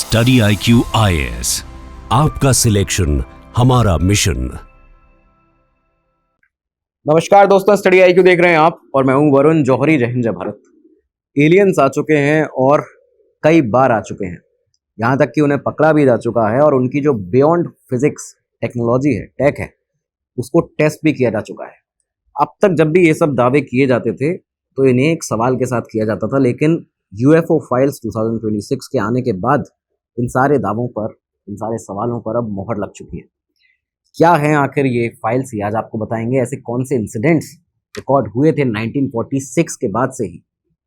Study IQ IAS, आपका selection हमारा mission. नमस्कार दोस्तों, स्टडी IQ देख रहे हैं आप और मैं हूं वरुण जौहरी। जय हिंद जय भारत। एलियंस आ चुके हैं और कई बार आ चुके हैं, यहाँ तक कि उन्हें पकड़ा भी जा चुका है और उनकी जो बियॉन्ड फिजिक्स टेक्नोलॉजी है, टेक है, उसको टेस्ट भी किया जा चुका है। अब तक जब भी ये सब दावे किए जाते थे तो इन्हें एक सवाल के साथ किया जाता था, लेकिन UFO फाइल्स 2026 के आने के बाद इन सारे दावों पर, इन सारे सवालों पर अब मोहर लग चुकी है। क्या है आखिर ये फाइल्स, ही आज आपको बताएंगे। ऐसे कौन से इंसिडेंट्स रिकॉर्ड हुए थे 1946 के बाद से ही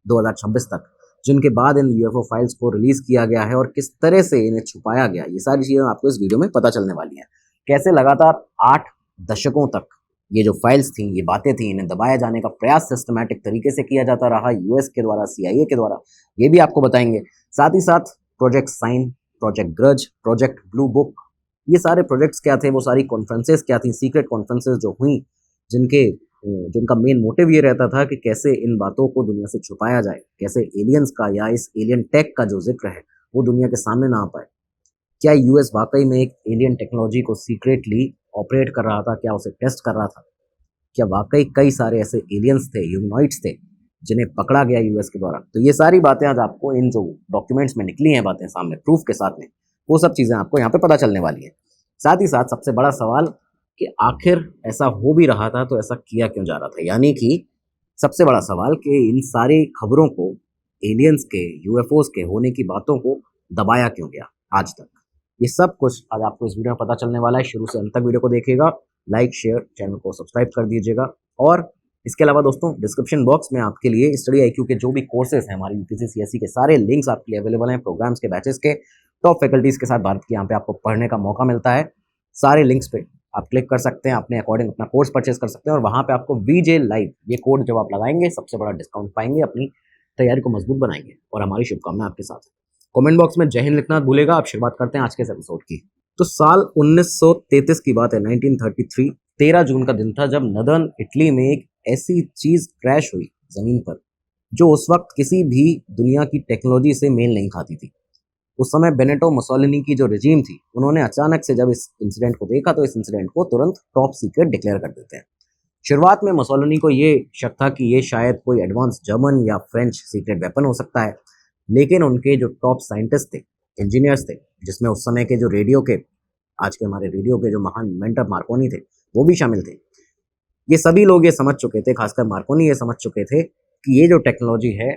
2026 तक, जिनके बाद इन UFO फाइल्स को रिलीज किया गया है और किस तरह से इन्हें छुपाया गया, ये सारी चीजें आपको इस वीडियो में पता चलने वाली हैं। कैसे लगातार 8 दशकों तक ये जो फाइल्स थी, ये बातें थी, इन्हें दबाया जाने का प्रयास सिस्टमैटिक तरीके से किया जाता रहा US के द्वारा, CIA के द्वारा, ये भी आपको बताएंगे। साथ ही साथ project sign, project grudge, project blue book, ये सारे प्रोजेक्ट्स क्या थे, वो सारी कॉन्फ्रेंसेस क्या थी, सीक्रेट कॉन्फ्रेंसेस जो हुई, जिनका मेन मोटिव ये रहता था कि कैसे इन बातों को दुनिया से छुपाया जाए, कैसे एलियंस का या इस एलियन टेक का जो जिक्र है वो दुनिया के सामने ना आ पाए। क्या US वाकई में एक एलियन टेक्नोलॉजी को सीक्रेटली ऑपरेट कर रहा था, क्या उसे टेस्ट कर रहा था? क्या वाकई कई सारे ऐसे एलियंस थे, ह्यूमनॉइड्स थे, जिन्हें पकड़ा गया US के द्वारा? तो ये सारी बातें आज आपको इन जो डॉक्यूमेंट्स में निकली हैं बातें सामने प्रूफ के साथ में, वो सब चीज़ें आपको यहाँ पे पता चलने वाली हैं। साथ ही साथ सबसे बड़ा सवाल कि आखिर ऐसा हो भी रहा था तो ऐसा किया क्यों जा रहा था, यानी कि सबसे बड़ा सवाल कि इन सारी खबरों को, एलियंस के, UFOs के होने की बातों को दबाया क्यों गया आज तक। ये सब कुछ आज आपको इस वीडियो में पता चलने वाला है। शुरू से अंत तक वीडियो को देखिएगा, लाइक शेयर, चैनल को सब्सक्राइब कर दीजिएगा। और इसके अलावा दोस्तों, डिस्क्रिप्शन बॉक्स में आपके लिए स्टडी IQ के जो भी कोर्सेज हैं, हमारे UPSC CSE के सारे लिंक्स आपके लिए अवेलेबल हैं। प्रोग्राम्स के, बैचेस के, टॉप फैकल्टीज के साथ भारत के यहाँ पे आपको पढ़ने का मौका मिलता है। सारे लिंक्स पे आप क्लिक कर सकते हैं, अपने अकॉर्डिंग अपना कोर्स परचेज कर सकते हैं और वहाँ पे आपको VJ लाइव ये कोड जब आप लगाएंगे, सबसे बड़ा डिस्काउंट पाएंगे, अपनी तैयारी को मजबूत बनाएंगे और हमारी शुभकामनाएं आपके साथ। कमेंट बॉक्स में जय हिंद लिखना भूलेगा। आप शुरुआत करते हैं आज के इस एपिसोड की। तो साल 1933 की बात है, 1933, 13 जून का दिन था जब नदर्न इटली में एक ऐसी चीज क्रैश हुई जमीन पर जो उस वक्त किसी भी दुनिया की टेक्नोलॉजी से मेल नहीं खाती थी। उस समय बेनेटो मुसोलिनी की जो रजीम थी, उन्होंने अचानक से जब इस इंसिडेंट को देखा तो इस इंसिडेंट को तुरंत टॉप सीक्रेट डिक्लेयर कर देते हैं। शुरुआत में मुसोलिनी को ये शक था कि ये शायद कोई एडवांस जर्मन या फ्रेंच सीक्रेट वेपन हो सकता है, लेकिन उनके जो टॉप साइंटिस्ट थे, इंजीनियर्स थे, जिसमें उस समय के जो रेडियो के, आज के हमारे रेडियो के जो महान इन्वेंटर मार्कोनी थे, वो भी शामिल थे। ये सभी लोग ये समझ चुके थे, खासकर मार्कोनी ये समझ चुके थे कि ये जो टेक्नोलॉजी है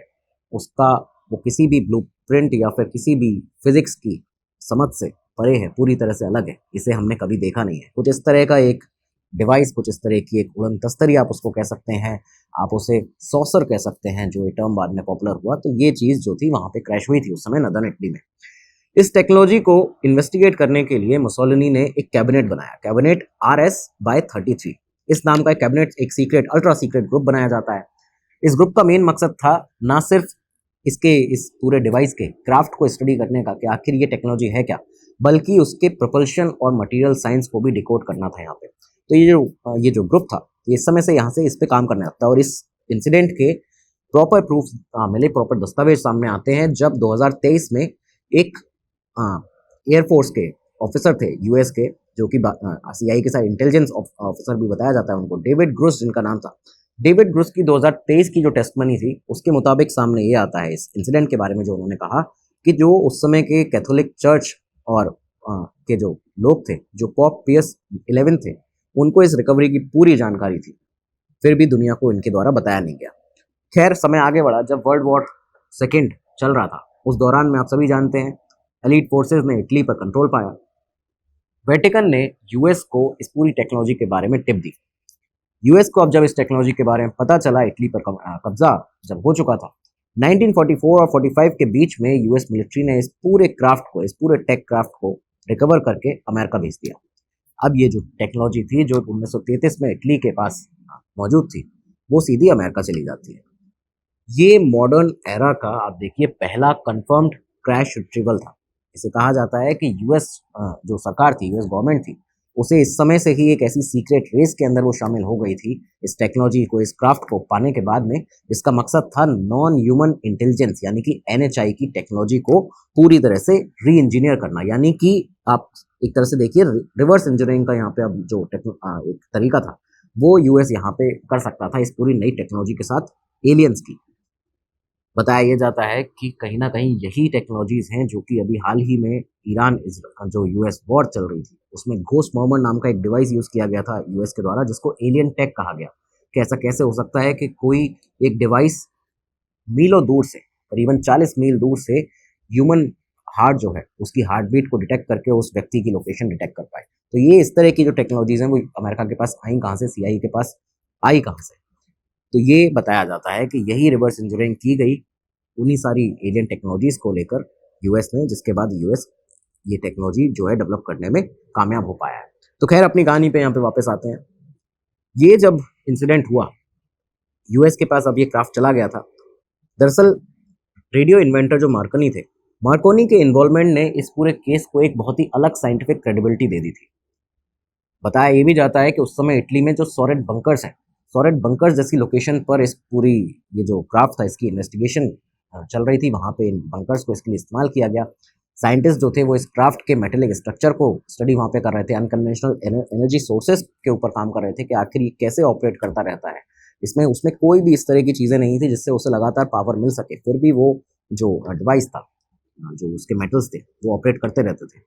उसका वो किसी भी ब्लूप्रिंट या फिर किसी भी फिजिक्स की समझ से परे है, पूरी तरह से अलग है। इसे हमने कभी देखा नहीं है। कुछ इस तरह का एक डिवाइस, कुछ इस तरह की एक उड़न तस्तरी आप उसको कह सकते हैं, आप उसे सॉसर कह सकते हैं, जो ये टर्म बाद में पॉपुलर हुआ। तो ये चीज़ जो थी वहाँ पे क्रैश हुई थी उस समय नदर्न इटली में। इस टेक्नोलॉजी को इन्वेस्टिगेट करने के लिए मुसोलिनी ने एक कैबिनेट बनाया, कैबिनेट RS-33। इस नाम का एक कैबिनेट, एक सीक्रेट, अल्ट्रा सीक्रेट ग्रुप बनाया जाता है। इस ग्रुप का मेन मकसद था ना सिर्फ इस पूरे डिवाइस के क्राफ्ट को स्टडी करने का कि आखिर ये टेक्नोलॉजी है क्या, बल्कि उसके प्रोपल्शन और मटेरियल साइंस को भी डिकोड करना था यहाँ पे। तो ये जो ग्रुप था, ये इस समय से यहाँ से इस पे काम करने लगता है और इस इंसिडेंट के प्रॉपर प्रूफ मिले, प्रॉपर दस्तावेज सामने आते हैं जब 2023 में एक एयरफोर्स के ऑफिसर थे US के, जो कि CIA के साथ इंटेलिजेंस ऑफिसर भी बताया जाता है उनको, डेविड ग्रुस जिनका नाम था। डेविड ग्रुस की 2023 की जो टेस्टमनी थी, उसके मुताबिक सामने ये आता है इस इंसिडेंट के बारे में, जो उन्होंने कहा कि जो उस समय के कैथोलिक चर्च और के जो लोग थे, जो पोप पियस 11 थे, उनको इस रिकवरी की पूरी जानकारी थी, फिर भी दुनिया को इनके द्वारा बताया नहीं गया। खैर, समय आगे बढ़ा। जब वर्ल्ड वॉर सेकेंड चल रहा था, उस दौरान में आप सभी जानते हैं एलीट फोर्सेस ने इटली पर कंट्रोल पाया। वेटिकन ने US को इस पूरी टेक्नोलॉजी के बारे में टिप दी। US को अब जब इस टेक्नोलॉजी के बारे में पता चला, इटली पर कब्जा जब हो चुका था, 1944 और 45 के बीच में US मिलिट्री ने इस पूरे क्राफ्ट को, इस पूरे टेक क्राफ्ट को रिकवर करके अमेरिका भेज दिया। अब ये जो टेक्नोलॉजी थी, जो 1933 में इटली के पास मौजूद थी, वो सीधी अमेरिका चली जाती है। ये मॉडर्न एरा का आप देखिए पहला कंफर्म्ड क्रैश रिट्रीवल था। इसे कहा जाता है कि US जो सरकार थी, US गवर्नमेंट थी, उसे इस समय से ही एक ऐसी सीक्रेट रेस के अंदर वो शामिल हो गई थी इस टेक्नोलॉजी को, इस क्राफ्ट को पाने के बाद में, जिसका मकसद था नॉन ह्यूमन इंटेलिजेंस यानी कि एनएचआई की टेक्नोलॉजी को पूरी तरह से री इंजीनियर करना। यानी कि आप एक तरह से देखिए रिवर्स इंजीनियरिंग का यहाँ पे अब जो एक तरीका था वो यूएस यहाँ पे कर सकता था इस पूरी नई टेक्नोलॉजी के साथ एलियंस की। बताया ये जाता है कि कहीं ना कहीं यही टेक्नोलॉजीज हैं जो कि अभी हाल ही में ईरान जो यूएस वॉर चल रही थी उसमें घोस्ट मोहम्मद नाम का एक डिवाइस यूज किया गया था यूएस के द्वारा, जिसको एलियन टेक कहा गया। कि ऐसा कैसे हो सकता है कि कोई एक डिवाइस मीलों दूर से, करीबन 40 मील दूर से ह्यूमन हार्ट जो है उसकी हार्ट बीट को डिटेक्ट करके उस व्यक्ति की लोकेशन डिटेक्ट कर पाए। तो ये इस तरह की जो टेक्नोलॉजीज हैं वो अमेरिका के पास आई कहाँ से, सीआईए के पास आई कहाँ से? तो ये बताया जाता है कि यही रिवर्स इंजीनियरिंग की गई उन्हीं सारी एलियन टेक्नोलॉजीज को लेकर यूएस में, जिसके बाद यूएस ये टेक्नोलॉजी जो है डेवलप करने में कामयाब हो पाया है। तो खैर अपनी कहानी पे यहाँ पे वापस आते हैं। ये जब इंसिडेंट हुआ यूएस के पास अब ये क्राफ्ट चला गया था। दरअसल रेडियो इन्वेंटर जो मार्कोनी थे, मार्कोनी के इन्वॉल्वमेंट ने इस पूरे केस को एक बहुत ही अलग साइंटिफिक क्रेडिबिलिटी दे दी थी। बताया ये भी जाता है कि उस समय इटली में जो सोरेट बंकर्स हैं, सोरेट बंकर्स जैसी लोकेशन पर इस पूरी ये जो क्राफ्ट था इसकी इन्वेस्टिगेशन चल रही थी, वहाँ पे इन बंकर्स को इसके लिए इस्तेमाल किया गया। साइंटिस्ट जो थे वो इस क्राफ्ट के मेटेलिक स्ट्रक्चर को स्टडी वहाँ पे कर रहे थे, अनकन्वेंशनल एनर्जी सोर्सेज के ऊपर काम कर रहे थे कि आखिर ये कैसे ऑपरेट करता रहता है। उसमें कोई भी इस तरह की चीज़ें नहीं थी जिससे उसे लगातार पावर मिल सके, फिर भी वो जो डिवाइस था, जो उसके मेटल्स थे वो ऑपरेट करते रहते थे।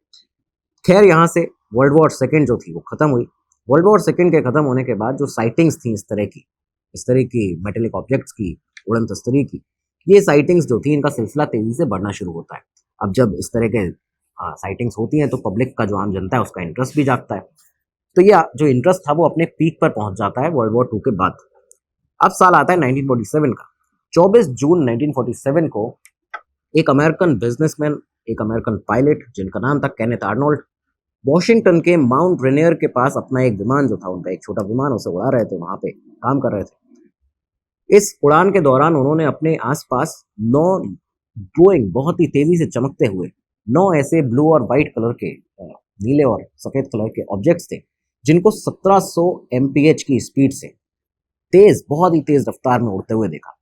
खैर यहाँ से वर्ल्ड वॉर सेकेंड जो थी वो ख़त्म हुई। वर्ल्ड वॉर सेकेंड के ख़त्म होने के बाद जो साइटिंग्स थी इस तरह की मेटेलिक ऑब्जेक्ट्स की, उड़न तस्तरी की, ये साइटिंग्स जो थी इनका सिलसिला तेज़ी से बढ़ना शुरू होता है। अब जब इस तरह के साइटिंग्स होती हैं तो पब्लिक का जो आम जनता है उसका इंटरेस्ट भी जागता है। तो ये जो इंटरेस्ट था वो अपने पीक पर पहुंच जाता है वर्ल्ड वॉर 2 के बाद। अब साल आता है 1947 का। 24 जून 1947 को एक अमेरिकन बिजनेसमैन, एक अमेरिकन पायलट जिनका नाम था केनेथ आर्नोल्ड, वॉशिंगटन के माउंट रेनियर के पास अपना एक विमान जो था उनका एक छोटा विमान उसे उड़ा रहे थे, वहां पे काम कर रहे थे। इस उड़ान के दौरान उन्होंने अपने आसपास 9 ग्लोइंग, बहुत ही तेजी से चमकते हुए 9 ऐसे ब्लू और वाइट कलर के, नीले और सफेद कलर के ऑब्जेक्ट्स थे जिनको 1700 एमपीएच की स्पीड से बहुत ही तेज रफ्तार में उड़ते हुए देखा।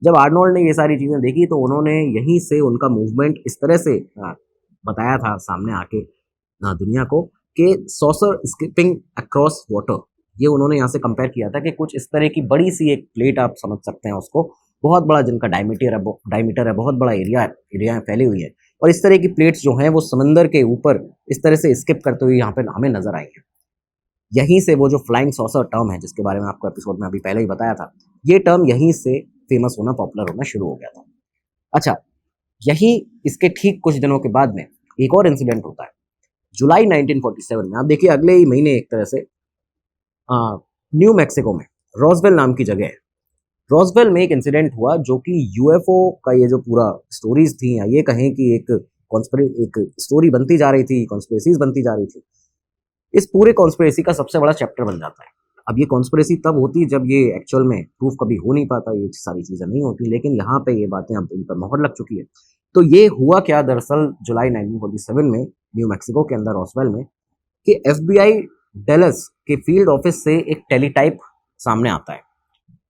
जब आर्नोल्ड ने ये सारी चीजें देखी तो उन्होंने यहीं से उनका मूवमेंट इस तरह से बताया था सामने आके दुनिया को कि सॉसर स्किपिंग अक्रॉस वाटर। ये उन्होंने यहाँ से कंपेयर किया था कि कुछ इस तरह की बड़ी सी एक प्लेट, आप समझ सकते हैं उसको, बहुत बड़ा जिनका डायमीटर है, बहुत बड़ा एरिया फैली हुई है, और इस तरह की प्लेट्स जो हैं वो समंदर के ऊपर इस तरह से स्किप करते हुए यहाँ पे हमें नजर आई हैं। यहीं से वो जो फ्लाइंग सॉसर टर्म है जिसके बारे में आपको एपिसोड में अभी पहले ही बताया था, ये टर्म यहीं से फेमस होना, पॉपुलर होना शुरू हो गया था। अच्छा, यही इसके ठीक कुछ दिनों के बाद में एक और इंसिडेंट होता है जुलाई 1947 में। आप देखिए अगले ही महीने एक तरह से न्यू मैक्सिको में रॉसवेल नाम की जगह है, रॉसवेल में एक इंसिडेंट हुआ जो कि यूएफओ का ये जो पूरा स्टोरीज थी, या ये कहें कि एक स्टोरी बनती जा रही थी, कॉन्स्पिरेसीज बनती जा रही थी, इस पूरे कॉन्स्पिरेसी का सबसे बड़ा चैप्टर बन जाता है। अब ये कॉन्स्पिरेसी तब होती जब ये एक्चुअल में प्रूफ कभी हो नहीं पाता, ये सारी चीज़ें नहीं होती, लेकिन यहाँ पे ये बातें अब इन पर मोहर लग चुकी है। तो ये हुआ क्या दरअसल जुलाई 1947 में न्यू मैक्सिको के अंदर रॉसवेल में, कि एफबीआई डैलस के फील्ड ऑफिस से एक टेलीटाइप सामने आता है।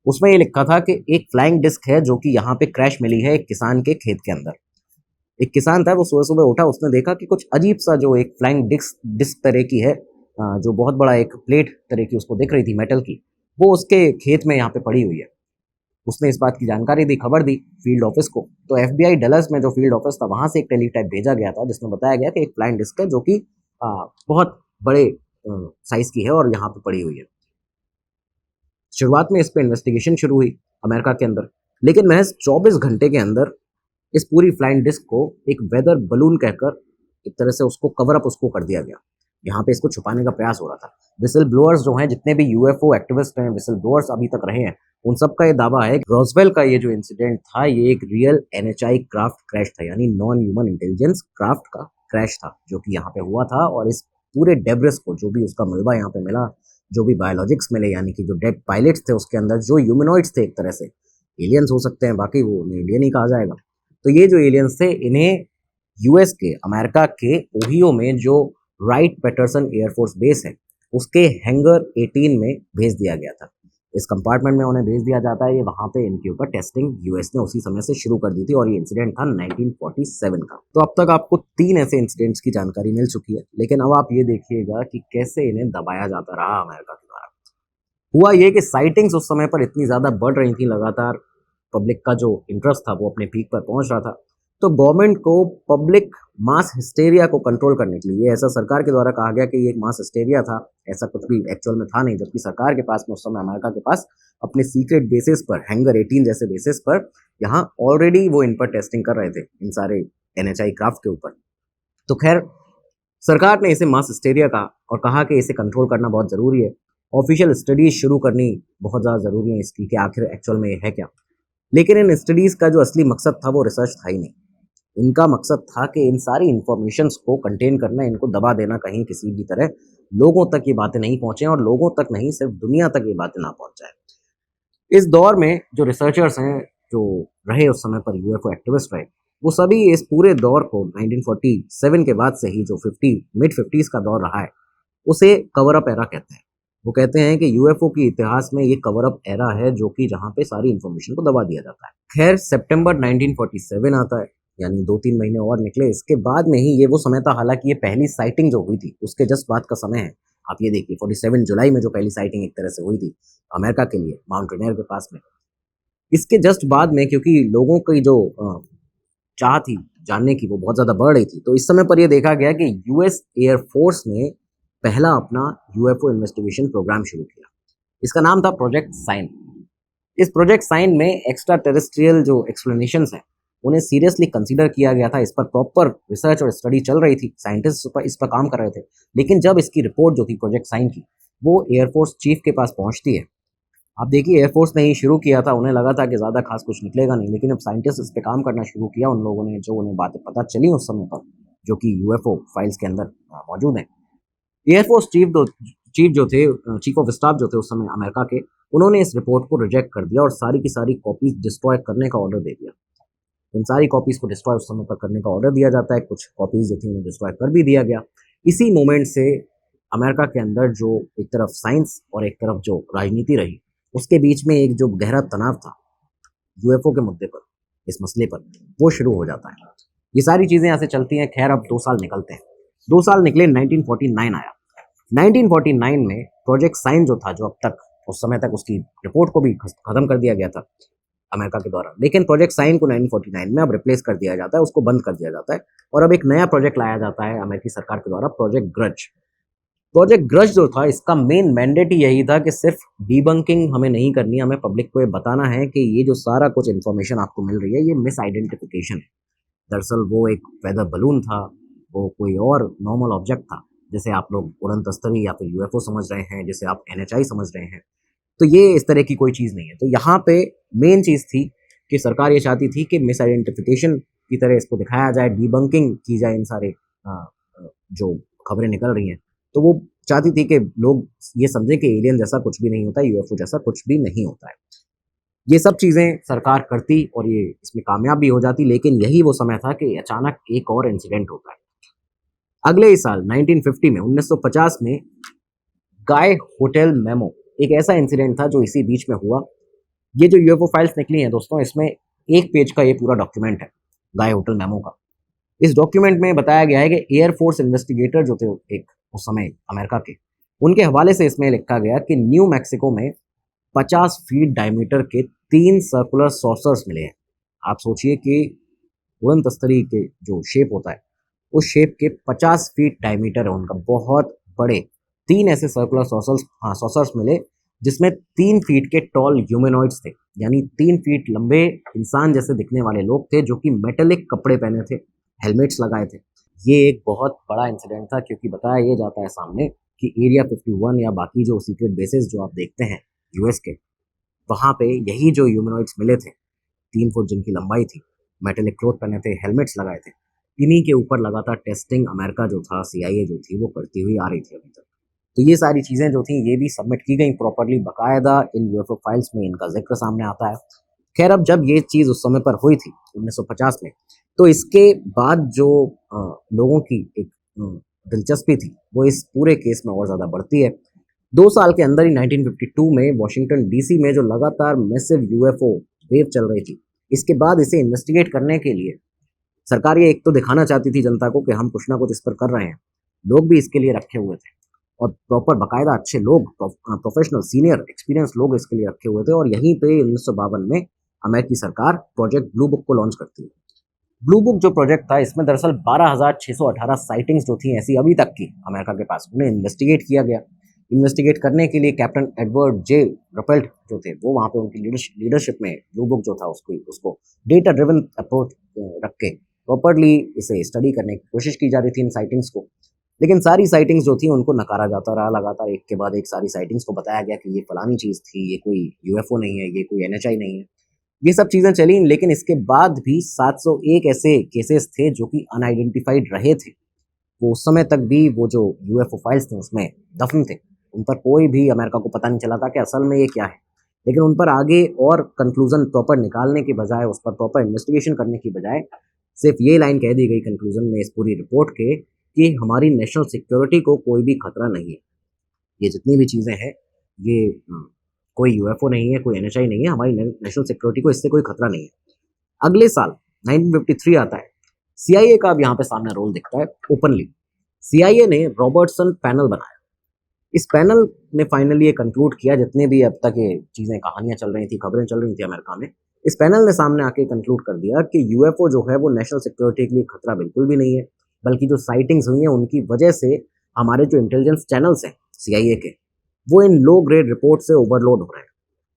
उसमें ये लिखा था कि एक फ्लाइंग डिस्क है जो कि यहाँ पे क्रैश मिली है एक किसान के खेत के अंदर। एक किसान था, वो सुबह सुबह उठा, उसने देखा कि कुछ अजीब सा जो एक फ्लाइंग डिस्क तरह की है, जो बहुत बड़ा एक प्लेट तरह की उसको दिख रही थी मेटल की, वो उसके खेत में यहाँ पे पड़ी हुई है। उसने इस बात की जानकारी दी, खबर दी फील्ड ऑफिस को। तो एफबीआई डलस में जो फील्ड ऑफिस था वहां से एक टेलीटाइप भेजा गया था जिसमें बताया गया कि एक फ्लाइंग डिस्क है जो कि बहुत बड़े साइज की है और यहाँ पे पड़ी हुई है। शुरुआत में इस पर इन्वेस्टिगेशन शुरू हुई अमेरिका के अंदर, लेकिन महज 24 घंटे के अंदर इस पूरी फ्लाइंग डिस्क को एक वेदर बलून कहकर एक तरह से उसको कवर अप उसको कर दिया गया। यहाँ पे इसको छुपाने का प्रयास हो रहा था। विसल ब्लोअर्स जो हैं, जितने भी यूएफओ एक्टिविस्ट हैं, विसल ब्लोअर्स अभी तक रहे हैं, उन सब का ये दावा है कि रॉसवेल का ये जो इंसिडेंट था ये एक रियल एनएचआई क्राफ्ट क्रैश था, यानी नॉन ह्यूमन इंटेलिजेंस क्राफ्ट का क्रैश था जो कि यहाँ पे हुआ था। और इस पूरे डेब्रिस को, जो भी उसका मलबा यहाँ पे मिला, जो भी बायोलॉजिक्स मिले, यानी कि जो डेड पायलट्स थे उसके अंदर, जो ह्यूमनॉइड्स थे, एक तरह से एलियंस हो सकते हैं, बाकी वो एलियन ही कहा जाएगा। तो ये जो एलियंस थे, इन्हें यूएस के, अमेरिका के ओहियो में जो राइट पैटरसन एयरफोर्स बेस है उसके हैंगर 18 में भेज दिया गया था। इस कंपार्टमेंट में उन्हें भेज दिया जाता है। ये वहाँ पे इनके ऊपर टेस्टिंग यूएस ने उसी समय से शुरू कर दी थी और ये इंसिडेंट था 1947 का। तो अब तक आपको 3 ऐसे इंसिडेंट्स की जानकारी मिल चुकी है, लेकिन अब आप ये देखिएगा कि कैसे इन्हें दबाया जाता रहा अमेरिका के द्वारा। हुआ ये कि साइटिंग्स उस समय पर इतनी ज़्यादा बढ़ रही थी, लगातार पब्लिक का जो इंटरेस्ट था वो अपने पीक पर पहुंच रहा था। तो गवर्नमेंट को पब्लिक मास हिस्टेरिया को कंट्रोल करने के लिए, ऐसा सरकार के द्वारा कहा गया कि ये एक मास हिस्टेरिया था, ऐसा कुछ भी एक्चुअल में था नहीं, जबकि सरकार के पास में उस समय अमेरिका के पास अपने सीक्रेट बेसिस पर, हैंगर 18 जैसे बेसिस पर यहाँ ऑलरेडी वो इन पर टेस्टिंग कर रहे थे, इन सारे NHI क्राफ्ट के ऊपर। तो खैर सरकार ने इसे मास हिस्टेरिया कहा और कहा कि इसे कंट्रोल करना बहुत ज़रूरी है, ऑफिशियल स्टडीज शुरू करनी बहुत ज़्यादा ज़रूरी है इसकी कि आखिर एक्चुअल में ये है क्या। लेकिन इन स्टडीज़ का जो असली मकसद था वो रिसर्च था ही नहीं। इनका मकसद था कि इन सारी इन्फॉर्मेशंस को कंटेन करना, इनको दबा देना, कहीं किसी भी तरह लोगों तक ये बातें नहीं पहुंचे, और लोगों तक नहीं सिर्फ दुनिया तक ये बातें ना पहुंच जाए। इस दौर में जो रिसर्चर्स हैं, जो रहे उस समय पर यूएफओ एक्टिविस्ट रहे, वो सभी इस पूरे दौर को 1947 के बाद से ही जो मिड 50s का दौर रहा है उसे कवर अप एरा कहते हैं। वो कहते हैं कि यूएफओ के इतिहास में ये कवर अप एरा है जो कि जहाँ पे सारी इन्फॉर्मेशन को दबा दिया जाता है। खैर सितंबर 1947 आता है, यानी 2-3 महीने और निकले। इसके बाद में ही ये वो समय था, हालांकि ये पहली साइटिंग जो हुई थी उसके जस्ट बाद का समय है। आप ये देखिए 47 जुलाई में जो पहली साइटिंग एक तरह से हुई थी अमेरिका के लिए माउंट रेनियर के पास में, इसके जस्ट बाद में क्योंकि लोगों की जो चाह थी जानने की वो बहुत ज़्यादा बढ़ रही थी, तो इस समय पर यह देखा गया कि यूएस एयरफोर्स ने पहला अपना यूएफओ इन्वेस्टिगेशन प्रोग्राम शुरू किया। इसका नाम था प्रोजेक्ट साइन। इस प्रोजेक्ट साइन में एक्स्ट्रा टेरेस्ट्रियल जो एक्सप्लेनेशंस हैं उन्हें सीरियसली कंसीडर किया गया था। इस पर प्रॉपर रिसर्च और स्टडी चल रही थी, साइंटिस्ट इस पर काम कर रहे थे। लेकिन जब इसकी रिपोर्ट जो थी प्रोजेक्ट साइन की वो एयरफोर्स चीफ के पास पहुंचती है, आप देखिए एयरफोर्स ने ही शुरू किया था, उन्हें लगा था कि ज़्यादा खास कुछ निकलेगा नहीं, लेकिन अब साइंटिस्ट इस पर काम करना शुरू किया। उन लोगों ने जो उन्हें बातें पता चली उस समय पर जो कि यूएफओ फाइल्स के अंदर मौजूद हैं, एयरफोर्स चीफ जो थे, चीफ ऑफ स्टाफ जो थे उस समय अमेरिका के, उन्होंने इस रिपोर्ट को रिजेक्ट कर दिया और सारी की सारी कॉपीज डिस्ट्रॉय करने का ऑर्डर दे दिया। इन सारी कॉपीज को डिस्ट्रॉय उस समय पर करने का ऑर्डर दिया जाता है। कुछ कॉपीज जो थी उन्हें डिस्ट्रॉय कर भी दिया गया। इसी मोमेंट से अमेरिका के अंदर जो एक तरफ साइंस और एक तरफ जो राजनीति रही उसके बीच में एक जो गहरा तनाव था यूएफओ के मुद्दे पर, इस मसले पर, वो शुरू हो जाता है। ये सारी चीज़ें यहाँ से चलती हैं। खैर अब 2 साल निकलते हैं। 2 साल निकले, 1949 आया। 1949 में प्रोजेक्ट साइन जो था, जो अब तक उस समय तक उसकी रिपोर्ट को भी खत्म कर दिया गया था अमेरिका के द्वारा, लेकिन प्रोजेक्ट साइन को 1949 में अब रिप्लेस कर दिया जाता है, उसको बंद कर दिया जाता है और अब एक नया प्रोजेक्ट लाया जाता है अमेरिकी सरकार के द्वारा, प्रोजेक्ट ग्रज। प्रोजेक्ट ग्रज जो था इसका मेन मैंडेट ही यही था कि सिर्फ डीबंकिंग हमें नहीं करनी, हमें पब्लिक को ये बताना है कि ये जो सारा कुछ इन्फॉर्मेशन आपको मिल रही है ये मिस आइडेंटिफिकेशन है। दरअसल वो एक वेदर बलून था, वो कोई और नॉर्मल ऑब्जेक्ट था, जैसे आप लोग उड़न तस्तरी या फिर यूएफओ समझ रहे हैं, जैसे आप NHI समझ रहे हैं। तो ये इस तरह की कोई चीज़ नहीं है। तो यहाँ पे मेन चीज़ थी कि सरकार ये चाहती थी कि मिस आइडेंटिफिकेशन की तरह इसको दिखाया जाए, डीबंकिंग की जाए इन सारे जो खबरें निकल रही हैं। तो वो चाहती थी कि लोग ये समझें कि एलियन जैसा कुछ भी नहीं होता, यूएफओ जैसा कुछ भी नहीं होता है। ये सब चीज़ें सरकार करती और ये इसमें कामयाब भी हो जाती, लेकिन यही वो समय था कि अचानक एक और इंसिडेंट होता है। अगले ही साल 1950 में, 1950 में गाय होटल मेमो एक ऐसा इंसिडेंट था जो इसी बीच में हुआ। ये जो यूएफओ फाइल्स निकली हैं दोस्तों, इसमें 1 पेज का ये पूरा डॉक्यूमेंट है गाय होटल मेमो का। इस डॉक्यूमेंट में बताया गया है कि एयरफोर्स इन्वेस्टिगेटर जो थे एक उस समय अमेरिका के, उनके हवाले से इसमें लिखा गया कि न्यू मैक्सिको में 50 फीट डायमीटर के 3 सर्कुलर सॉसर्स मिले हैं। आप सोचिए कि उड़न तस्तरी के जो शेप होता है उस शेप के 50 फीट डायमीटर है उनका, बहुत बड़े 3 ऐसे सर्कुलर सॉसर्स मिले जिसमें 3 फीट के टॉल ह्यूमनॉइड्स थे, यानी 3 फीट लंबे इंसान जैसे दिखने वाले लोग थे जो कि मेटेलिक कपड़े पहने थे, हेलमेट्स लगाए थे। ये एक बहुत बड़ा इंसिडेंट था क्योंकि बताया ये जाता है सामने कि एरिया 51 या बाकी जो सीक्रेट बेसेस जो आप देखते हैं यूएस के, वहाँ पे यही जो ह्यूमनॉइड्स मिले थे 3 फुट जिनकी लंबाई थी, मेटेलिक क्लोथ पहने थे, हेलमेट्स लगाए थे, इन्हीं के ऊपर लगातार टेस्टिंग अमेरिका जो था, CIA जो थी वो करती हुई आ रही थी अभी तक। तो ये सारी चीज़ें जो थी ये भी सबमिट की गई प्रॉपरली, बाकायदा इन यूएफओ फाइल्स में इनका जिक्र सामने आता है। खैर अब जब ये चीज़ उस समय पर हुई थी 1950 में, तो इसके बाद जो लोगों की एक दिलचस्पी थी वो इस पूरे केस में और ज़्यादा बढ़ती है। 2 साल के अंदर ही 1952 में वॉशिंगटन डीसी में जो लगातार मैसिव यूएफओ वेव चल रही थी, इसके बाद इसे इन्वेस्टिगेट करने के लिए सरकार ये एक तो दिखाना चाहती थी जनता को कि हम कुछ ना कुछ इस पर कर रहे हैं। लोग भी इसके लिए रखे हुए थे और प्रॉपर बाकायदा अच्छे लोग, प्रोफेशनल सीनियर एक्सपीरियंस लोग इसके लिए रखे हुए थे। और यहीं पे 1952 में अमेरिकी सरकार प्रोजेक्ट ब्लू बुक को लॉन्च करती है। ब्लू बुक जो प्रोजेक्ट था, इसमें दरअसल 12,618 साइटिंग्स जो थी ऐसी अभी तक की अमेरिका के पास, उन्हें इन्वेस्टिगेट किया गया। इन्वेस्टिगेट करने के लिए कैप्टन एडवर्ड जे रपेल्ट जो थे वो वहाँ पे उनकी लीडरशिप में ब्लू बुक जो था उसको डेटा ड्रिवन अप्रोच रख के प्रॉपरली इसे स्टडी करने की कोशिश की जा रही थी इन साइटिंग्स को। लेकिन सारी साइटिंग्स जो थी उनको नकारा जाता रहा, लगातार एक के बाद एक सारी साइटिंग्स को बताया गया कि ये फलानी चीज़ थी, ये कोई यूएफओ नहीं है, ये कोई एनएचआई नहीं है। ये सब चीज़ें चली, लेकिन इसके बाद भी 701 ऐसे केसेस थे जो कि अनआइडेंटिफाइड रहे थे। वो उस समय तक भी वो जो यूएफओ फाइल्स थे उसमें दफन थे, उन पर कोई भी अमेरिका को पता नहीं चला था कि असल में ये क्या है। लेकिन उन पर आगे और कंक्लूजन प्रॉपर निकालने के बजाय, उस पर प्रॉपर इन्वेस्टिगेशन करने की बजाय सिर्फ ये लाइन कह दी गई कंक्लूजन में इस पूरी रिपोर्ट के कि हमारी नेशनल सिक्योरिटी को कोई भी खतरा नहीं है। ये जितनी भी चीज़ें हैं ये कोई यूएफओ नहीं है, कोई एनएचआई नहीं है, हमारी नेशनल सिक्योरिटी को इससे कोई खतरा नहीं है। अगले साल 1953 आता है, सीआईए का अब यहाँ पे सामने रोल दिखता है ओपनली। सीआईए ने रॉबर्टसन पैनल बनाया। इस पैनल ने फाइनली ये कंक्लूड किया, जितने भी अब तक ये चीज़ें कहानियाँ चल रही थी, खबरें चल रही थी अमेरिका में, इस पैनल ने सामने आके कंक्लूड कर दिया कि यूएफओ जो है वो नेशनल सिक्योरिटी के लिए खतरा बिल्कुल भी नहीं है, बल्कि जो साइटिंग्स हुई हैं उनकी वजह से हमारे जो इंटेलिजेंस चैनल्स हैं सीआईए के, वो इन लो ग्रेड रिपोर्ट से ओवरलोड हो रहे हैं।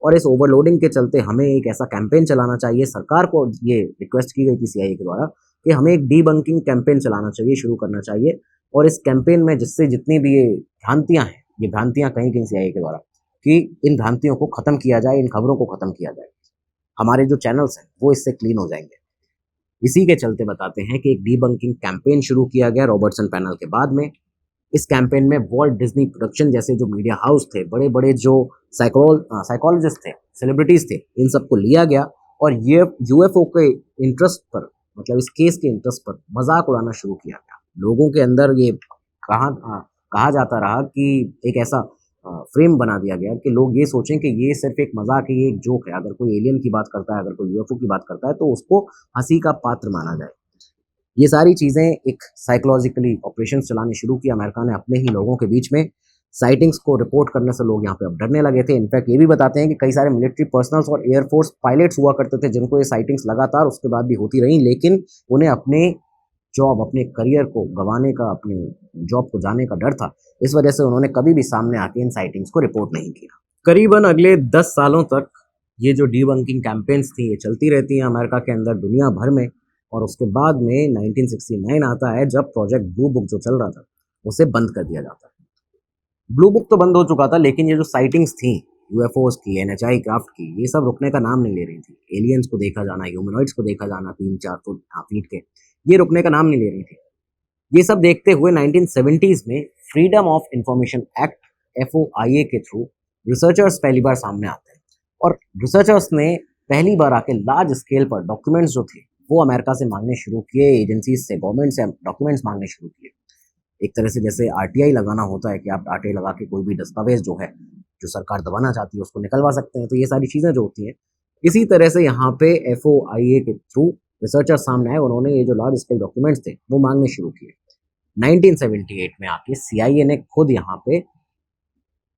और इस ओवरलोडिंग के चलते हमें एक ऐसा कैंपेन चलाना चाहिए। सरकार को ये रिक्वेस्ट की गई थी सीआईए के द्वारा कि हमें एक डीबंकिंग कैंपेन चलाना चाहिए, शुरू करना चाहिए। और इस कैंपेन में जिससे जितनी भी ये भ्रांतियाँ हैं, ये भ्रांतियाँ कहीं कहीं सीआईए के द्वारा, कि इन भ्रांतियों को ख़त्म किया जाए, इन खबरों को ख़त्म किया जाए, हमारे जो चैनल्स हैं वो इससे क्लीन हो जाएंगे। इसी के चलते बताते हैं कि एक डीबंकिंग कैंपेन शुरू किया गया रॉबर्टसन पैनल के बाद में। इस कैंपेन में वॉल्ट डिज्नी प्रोडक्शन जैसे जो मीडिया हाउस थे, बड़े बड़े जो साइकोलॉजिस्ट थे, सेलिब्रिटीज़ थे, इन सबको लिया गया और ये यूएफओ के इंटरेस्ट पर, मतलब इस केस के इंटरेस्ट पर मजाक उड़ाना शुरू किया गया। लोगों के अंदर ये कहा जाता रहा कि एक ऐसा फ्रेम बना दिया गया कि लोग ये सोचें कि ये सिर्फ एक मजाक है, ये एक जोक है। अगर कोई एलियन की बात करता है, अगर कोई यूएफओ की बात करता है तो उसको हंसी का पात्र माना जाए। ये सारी चीज़ें एक साइकोलॉजिकली ऑपरेशन चलाने शुरू किया अमेरिका ने अपने ही लोगों के बीच में। साइटिंग्स को रिपोर्ट करने से लोग यहाँ पे अब डरने लगे थे। इनफैक्ट ये भी बताते हैं कि कई सारे मिलिट्री पर्सनल्स और एयरफोर्स पायलट्स हुआ करते थे जिनको ये साइटिंग्स लगातार उसके बाद भी होती रही, लेकिन उन्हें अपने जॉब, अपने करियर को गंवाने का, अपने जॉब को जाने का डर था। इस वजह से उन्होंने कभी भी सामने आके इन साइटिंग्स को रिपोर्ट नहीं किया। करीबन अगले 10 सालों तक ये जो डीबंकिंग कैंपेन्स थी ये चलती रहती हैं अमेरिका के अंदर, दुनिया भर में। और उसके बाद में 1969 आता है जब प्रोजेक्ट ब्लू बुक जो चल रहा था उसे बंद कर दिया जाता है। ब्लू बुक तो बंद हो चुका था, लेकिन ये जो साइटिंग्स थी यूएफओस की, एनएचआई क्राफ्ट की, ये सब रुकने का नाम नहीं ले रही थी। एलियंस को देखा जाना, ह्यूमनॉइड्स को देखा जाना 3-4 फीट के, ये रुकने का नाम नहीं ले रही थी। ये सब देखते हुए 1970s में freedom of information act FOIA के थ्रू रिसर्चर्स पहली बार सामने आते हैं और रिसर्चर्स ने पहली बार आके लार्ज स्केल पर डॉक्यूमेंट्स जो थे वो अमेरिका से मांगने शुरू किए, एजेंसीज से, गवर्नमेंट से डॉक्यूमेंट्स मांगने शुरू किए। एक तरह से जैसे आरटीआई लगाना होता है कि आप आरटीआई लगा के कोई भी दस्तावेज जो है, जो सरकार दबाना चाहती है, उसको निकलवा सकते हैं। तो ये सारी चीज़ें जो होती हैं, इसी तरह से यहाँ पे FOIA के थ्रू रिसर्चर सामने आए, उन्होंने ये जो लार्ज स्केल डॉक्यूमेंट्स थे वो मांगने शुरू किए। 1978 में आके CIA ने खुद यहाँ पे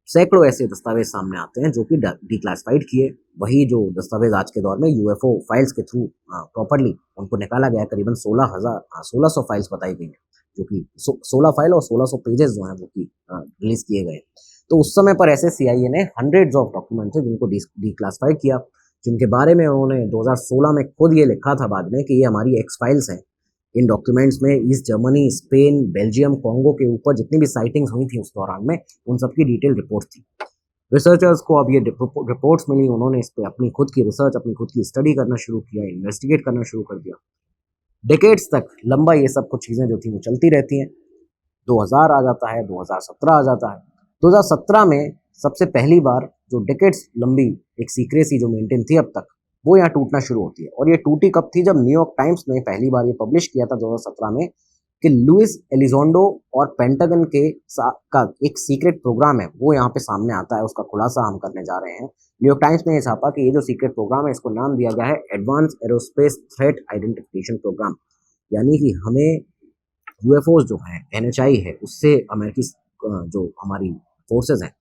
सैकड़ों ऐसे दस्तावेज सामने आते हैं जो कि डिक्लासिफाइड किए। वही जो दस्तावेज आज के दौर में UFO फाइल्स के थ्रू प्रॉपरली उनको निकाला गया। करीबन 1600 फाइल्स बताई गई हैं, जो कि 16 फाइल और 1600 पेजेस जो हैं वो की रिलीज किए गए। तो उस समय पर ऐसे CIA ने हंड्रेड्स ऑफ डॉक्यूमेंट थे जिनको डिक्लासिफाइड किया, जिनके बारे में उन्होंने 2016 में खुद ये लिखा था बाद में कि ये हमारी एक्स फाइल्स हैं। इन डॉक्यूमेंट्स में east Germany, Spain, Belgium, Congo के ऊपर जितनी भी साइटिंग्स हुई थी उस दौरान में, उन सबकी डिटेल रिपोर्ट थी। रिसर्चर्स को अब ये रिपोर्ट्स मिली, उन्होंने इस पर अपनी खुद की रिसर्च, अपनी खुद की स्टडी करना शुरू किया, इन्वेस्टिगेट करना शुरू कर दिया। डिकेड्स तक लंबा ये सब कुछ चीज़ें जो थी वो चलती रहती हैं। 2000 आ जाता है, 2017 आ जाता है। 2017 में सबसे पहली बार जो डिकेड्स लंबी एक सीक्रेसी जो मेंटेन थी अब तक, वो यहाँ टूटना शुरू होती है। और ये टूटी कब थी? जब न्यूयॉर्क टाइम्स ने पहली बार ये पब्लिश किया था 2017 में कि लुइस एलिजोंडो और पेंटागन के का एक सीक्रेट प्रोग्राम है वो यहाँ पे सामने आता है, उसका खुलासा हम करने जा रहे हैं। न्यूयॉर्क टाइम्स ने ये छापा कि ये जो सीक्रेट प्रोग्राम है इसको नाम दिया गया है advanced aerospace threat identification program, यानी कि हमें यूएफओज जो हैं एनएचआई है उससे अमेरिकी जो हमारी फोर्सेज हैं,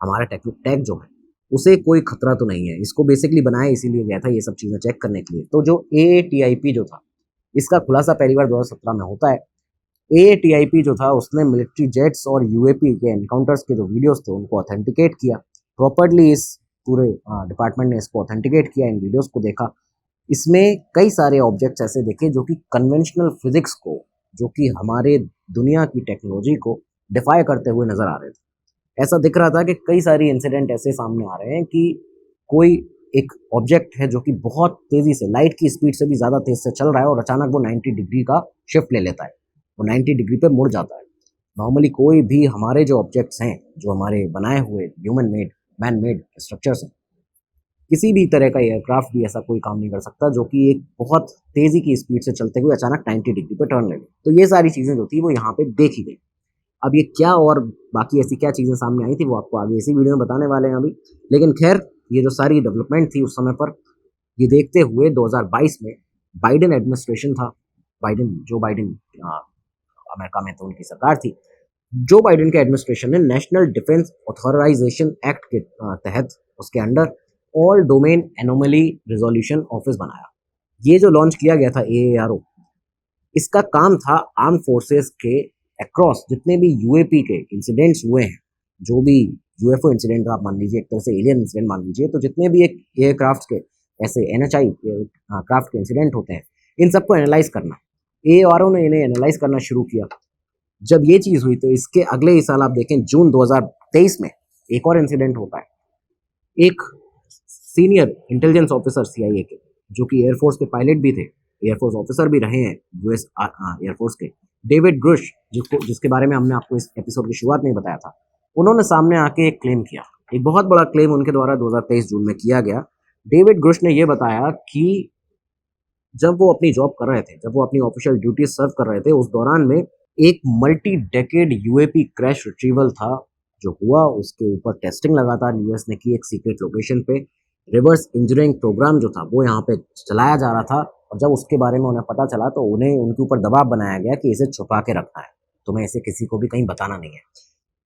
हमारा टेक जो है उसे कोई खतरा तो नहीं है। इसको बेसिकली बनाया इसीलिए गया था ये सब चीज़ें चेक करने के लिए। तो जो AATIP जो था इसका खुलासा पहली बार 2017 में होता है। AATIP जो था उसने मिलिट्री जेट्स और यूएपी के एनकाउंटर्स के जो वीडियोस थे उनको ऑथेंटिकेट किया प्रॉपर्ली। इस पूरे डिपार्टमेंट ने इसको ऑथेंटिकेट किया, इन वीडियोस को देखा। इसमें कई सारे ऑब्जेक्ट्स ऐसे देखे जो कि कन्वेंशनल फिजिक्स को, जो कि हमारे दुनिया की टेक्नोलॉजी को डिफाई करते हुए नजर आ रहे थे। ऐसा दिख रहा था कि कई सारी इंसिडेंट ऐसे सामने आ रहे हैं कि कोई एक ऑब्जेक्ट है जो कि बहुत तेजी से लाइट की स्पीड से भी ज़्यादा तेज से चल रहा है और अचानक वो 90 डिग्री का शिफ्ट ले लेता है, वो 90 डिग्री पे मुड़ जाता है। नॉर्मली कोई भी हमारे जो ऑब्जेक्ट्स हैं, जो हमारे बनाए हुए human made man made structures हैं, किसी भी तरह का एयरक्राफ्ट भी ऐसा कोई काम नहीं कर सकता जो कि एक बहुत तेज़ी की स्पीड से चलते हुए अचानक 90 डिग्री पे टर्न ले ले। तो ये सारी चीज़ें जो थी वो यहाँ पे देखी गई। अब ये क्या और बाकी ऐसी क्या चीज़ें सामने आई थी वो आपको आगे इसी वीडियो में बताने वाले हैं अभी। लेकिन खैर ये जो सारी डेवलपमेंट थी उस समय पर, ये देखते हुए 2022 में बाइडेन एडमिनिस्ट्रेशन था, जो बाइडेन अमेरिका में तो उनकी सरकार थी। जो बाइडेन के एडमिनिस्ट्रेशन ने नेशनल डिफेंस ऑथराइजेशन एक्ट के तहत उसके under all domain anomaly resolution office बनाया। ये जो लॉन्च किया गया था AARO, इसका काम था आर्म फोर्सेस के अक्रॉस जितने भी यूएपी के इंसिडेंट्स हुए हैं, जो भी यूएफओ इंसिडेंट आप मान लीजिए, एक तरह से एलियन इंसिडेंट मान लीजिए, तो जितने भी एक एयरक्राफ्ट के ऐसे एनएचआई क्राफ्ट के इंसिडेंट होते हैं, इन सबको एनालाइज करना। AARO ने इन्हें एनालाइज करना शुरू किया। जब ये चीज़ हुई तो इसके अगले ही साल आप देखें जून 2023 में एक और इंसिडेंट होता है। एक सीनियर इंटेलिजेंस ऑफिसर CIA के, जो कि एयरफोर्स के पायलट भी थे, एयरफोर्स ऑफिसर भी रहे हैं US एयरफोर्स के, डेविड ग्रुश, जिसके बारे में हमने आपको इस एपिसोड की शुरुआत में बताया था, उन्होंने सामने आके एक क्लेम किया। एक बहुत बड़ा क्लेम उनके द्वारा 2023 जून में किया गया। डेविड ग्रुश ने यह बताया कि जब वो अपनी जॉब कर रहे थे, जब वो अपनी ऑफिशियल ड्यूटी सर्व कर रहे थे, उस दौरान में एक multi decade UAP crash retrieval था जो हुआ। उसके ऊपर टेस्टिंग लगातार US ने की एक सीक्रेट लोकेशन पे। रिवर्स इंजीनियरिंग प्रोग्राम जो था वो यहाँ पे चलाया जा रहा था, और जब उसके बारे में उन्हें पता चला तो उन्हें उनके ऊपर दबाव बनाया गया कि इसे छुपा के रखना है, तुम्हें इसे किसी को भी कहीं बताना नहीं है।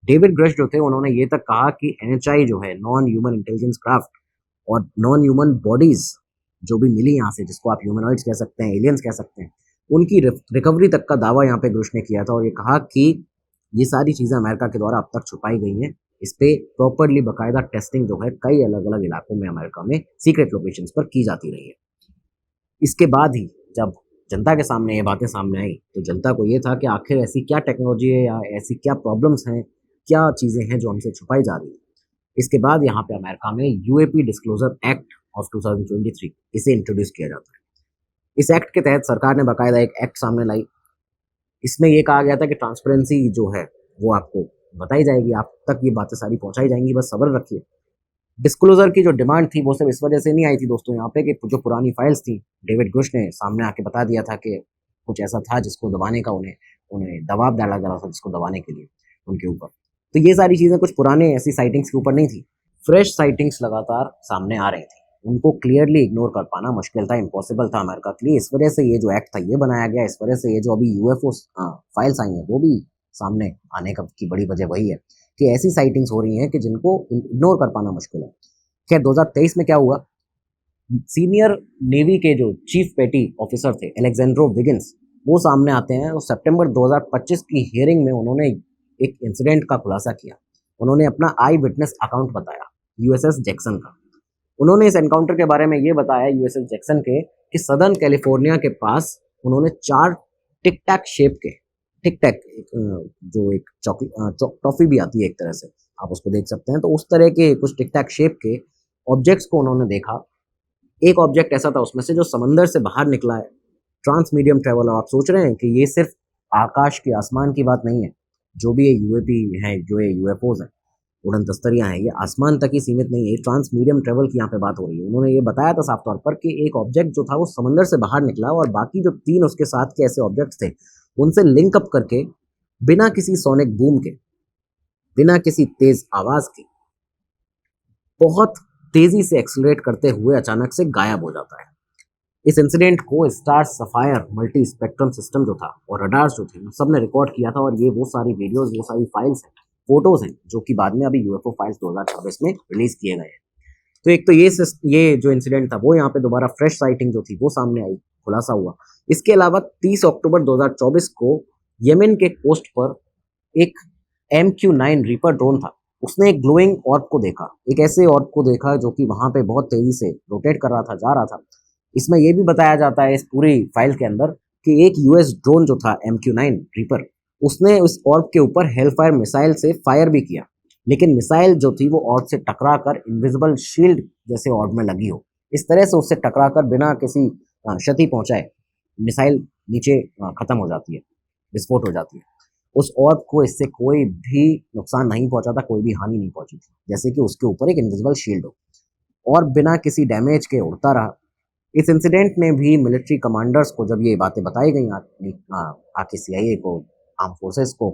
डेविड ग्रश जो थे उन्होंने ये तक कहा कि NHI जो है नॉन ह्यूमन इंटेलिजेंस क्राफ्ट और नॉन ह्यूमन बॉडीज जो भी मिली यहाँ से, जिसको आप ह्यूमनॉइड्स कह सकते हैं, एलियंस कह सकते हैं, उनकी रिकवरी तक का दावा यहाँ पे ग्रुश ने किया था। और ये कहा कि ये सारी चीज़ें अमेरिका के द्वारा अब तक छुपाई गई हैं। इस पे प्रॉपरली बाकायदा टेस्टिंग जो है कई अलग अलग इलाकों में अमेरिका में सीक्रेट लोकेशंस पर की जाती रही है। इसके बाद ही जब जनता के सामने ये बातें सामने आई तो जनता को ये था कि आखिर ऐसी क्या टेक्नोलॉजी है या ऐसी क्या प्रॉब्लम्स हैं, क्या चीज़ें हैं जो हमसे छुपाई जा रही है। इसके बाद यहाँ पे अमेरिका में UAP डिस्क्लोजर एक्ट ऑफ 2023 इसे इंट्रोड्यूस किया जाता है। इस एक्ट के तहत सरकार ने बाकायदा एक एक्ट सामने लाई। इसमें यह कहा गया था कि ट्रांसपेरेंसी जो है वो आपको बताई जाएगी, आप तक ये बातें सारी पहुंचाई जाएंगी, बस सब्र रखिए। डिस्क्लोजर की जो डिमांड थी वो सिर्फ इस वजह से नहीं आई थी दोस्तों यहाँ पे कि जो पुरानी फाइल्स थी, डेविड ग्रुश ने सामने आके बता दिया था कि कुछ ऐसा था जिसको दबाने का उन्हें दबाव डाला जा रहा था, जिसको दबाने के लिए उनके ऊपर। तो ये सारी चीज़ें कुछ पुराने ऐसी साइटिंग्स के ऊपर नहीं थी, फ्रेश साइटिंग्स लगातार सामने आ रही थी। उनको क्लियरली इग्नोर कर पाना मुश्किल था, इम्पॉसिबल था अमेरिका के लिए। इस वजह से ये जो एक्ट था ये बनाया गया। इस वजह से ये जो अभी UFO फाइल्स आई हैं वो भी सामने आने की बड़ी वजह वही है कि ऐसी साइटिंग्स हो रही हैं कि जिनको इग्नोर कर पाना मुश्किल है। खैर 2023 में क्या हुआ, सीनियर नेवी के जो चीफ पेटी ऑफिसर थे एलेक्जेंड्रो विगिन्स, वो सामने आते हैं और सितंबर 2025 की हियरिंग में उन्होंने एक इंसिडेंट का खुलासा किया। उन्होंने अपना आई विटनेस अकाउंट बताया USS जैक्सन का। उन्होंने इस एनकाउंटर के बारे में ये बताया USS जैक्सन के कि सदर्न कैलिफोर्निया के पास उन्होंने 4 टिक टैक शेप के, टिक टैक जो एक टॉफी भी आती है एक तरह से, आप उसको देख सकते हैं, तो उस तरह के कुछ टिक टैक शेप के ऑब्जेक्ट्स को उन्होंने देखा। एक ऑब्जेक्ट ऐसा था उसमें से जो समंदर से बाहर निकला है, ट्रांस मीडियम ट्रेवल। आप सोच रहे हैं कि ये सिर्फ आकाश के आसमान की बात नहीं है, जो भी ये UAP हैं, जो ये UFOs हैं, उड़न तस्तरियाँ हैं, ये आसमान तक ही सीमित नहीं है, ट्रांस मीडियम ट्रेवल की यहाँ पे बात हो रही है। उन्होंने ये बताया था साफ तौर पर कि एक ऑब्जेक्ट जो था वो समंदर से बाहर निकला और बाकी जो 3 उसके साथ के ऐसे ऑब्जेक्ट्स थे उनसे लिंक अप करके बिना किसी सोनिक बूम के, बिना किसी तेज आवाज के, बहुत तेजी से एक्सलरेट करते हुए अचानक से गायब हो जाता है। इस इंसिडेंट को star sapphire multi spectrum system जो था और रडार्स जो थे, सब ने रिकॉर्ड किया था और ये वो सारी वीडियोस, वो सारी फाइल्स हैं, फोटोज हैं, जो कि बाद में अभी यूएफओ फाइल्स 2026 में रिलीज किए गए हैं। तो एक तो ये जो इंसिडेंट था वो यहाँ पे दोबारा फ्रेश साइटिंग जो थी वो सामने आई, खुलासा हुआ। इसके अलावा 30 अक्टूबर 2024 को यमन के कोस्ट पर एक MQ-9 रीपर ड्रोन था, उसने एक ग्लोइंग ऑर्ब को देखा, एक ऐसे ऑर्ब को देखा जो कि वहां पे बहुत तेजी से रोटेट कर रहा था, जा रहा था। इसमें यह भी बताया जाता है इस पूरी फाइल के अंदर कि एक यूएस ड्रोन जो था MQ-9 रीपर, उसने उस ऑर्ब के ऊपर हेलफायर मिसाइल से फायर भी किया, लेकिन मिसाइल जो थी वो ऑर्ब से टकरा कर इनविजिबल शील्ड जैसे ऑर्ब में लगी हो, इस तरह से उससे टकरा कर बिना किसी क्षति पहुंचाए मिसाइल नीचे खत्म हो जाती है, विस्फोट हो जाती है। उस ऑर्ब को इससे कोई भी नुकसान नहीं पहुंचा था, कोई भी हानि नहीं पहुंची थी, जैसे कि उसके ऊपर एक इनविजिबल शील्ड हो, और बिना किसी डैमेज के उड़ता रहा। इस इंसिडेंट ने भी मिलिट्री कमांडर्स को, जब ये बातें बताई गई आके CIA को, आर्म फोर्सेस को,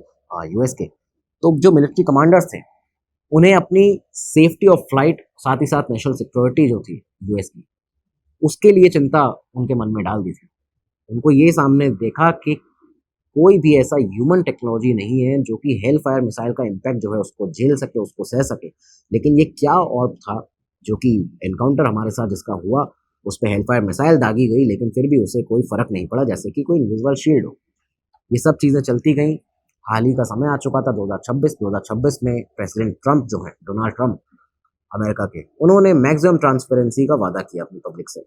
यूएस के, तो जो मिलिट्री कमांडर्स थे उन्हें अपनी सेफ्टी ऑफ फ्लाइट, साथ ही साथ नेशनल सिक्योरिटी जो थी यूएस की, उसके लिए चिंता उनके मन में डाल दी थी। उनको ये सामने देखा कि कोई भी ऐसा ह्यूमन टेक्नोलॉजी नहीं है जो कि हेल फायर मिसाइल का इम्पैक्ट जो है उसको झेल सके, उसको सह सके। लेकिन ये क्या ऑर्ब था जो कि एनकाउंटर हमारे साथ जिसका हुआ, उस पर हेल फायर मिसाइल दागी गई, लेकिन फिर भी उसे कोई फर्क नहीं पड़ा, जैसे कि कोई इनविजिबल शील्ड हो। ये सब चीज़ें चलती गई। हाल ही का समय आ चुका था 2026 में प्रेसिडेंट ट्रंप जो है, डोनाल्ड ट्रंप अमेरिका के, उन्होंने मैक्सिमम ट्रांसपेरेंसी का वादा किया अपनी पब्लिक से।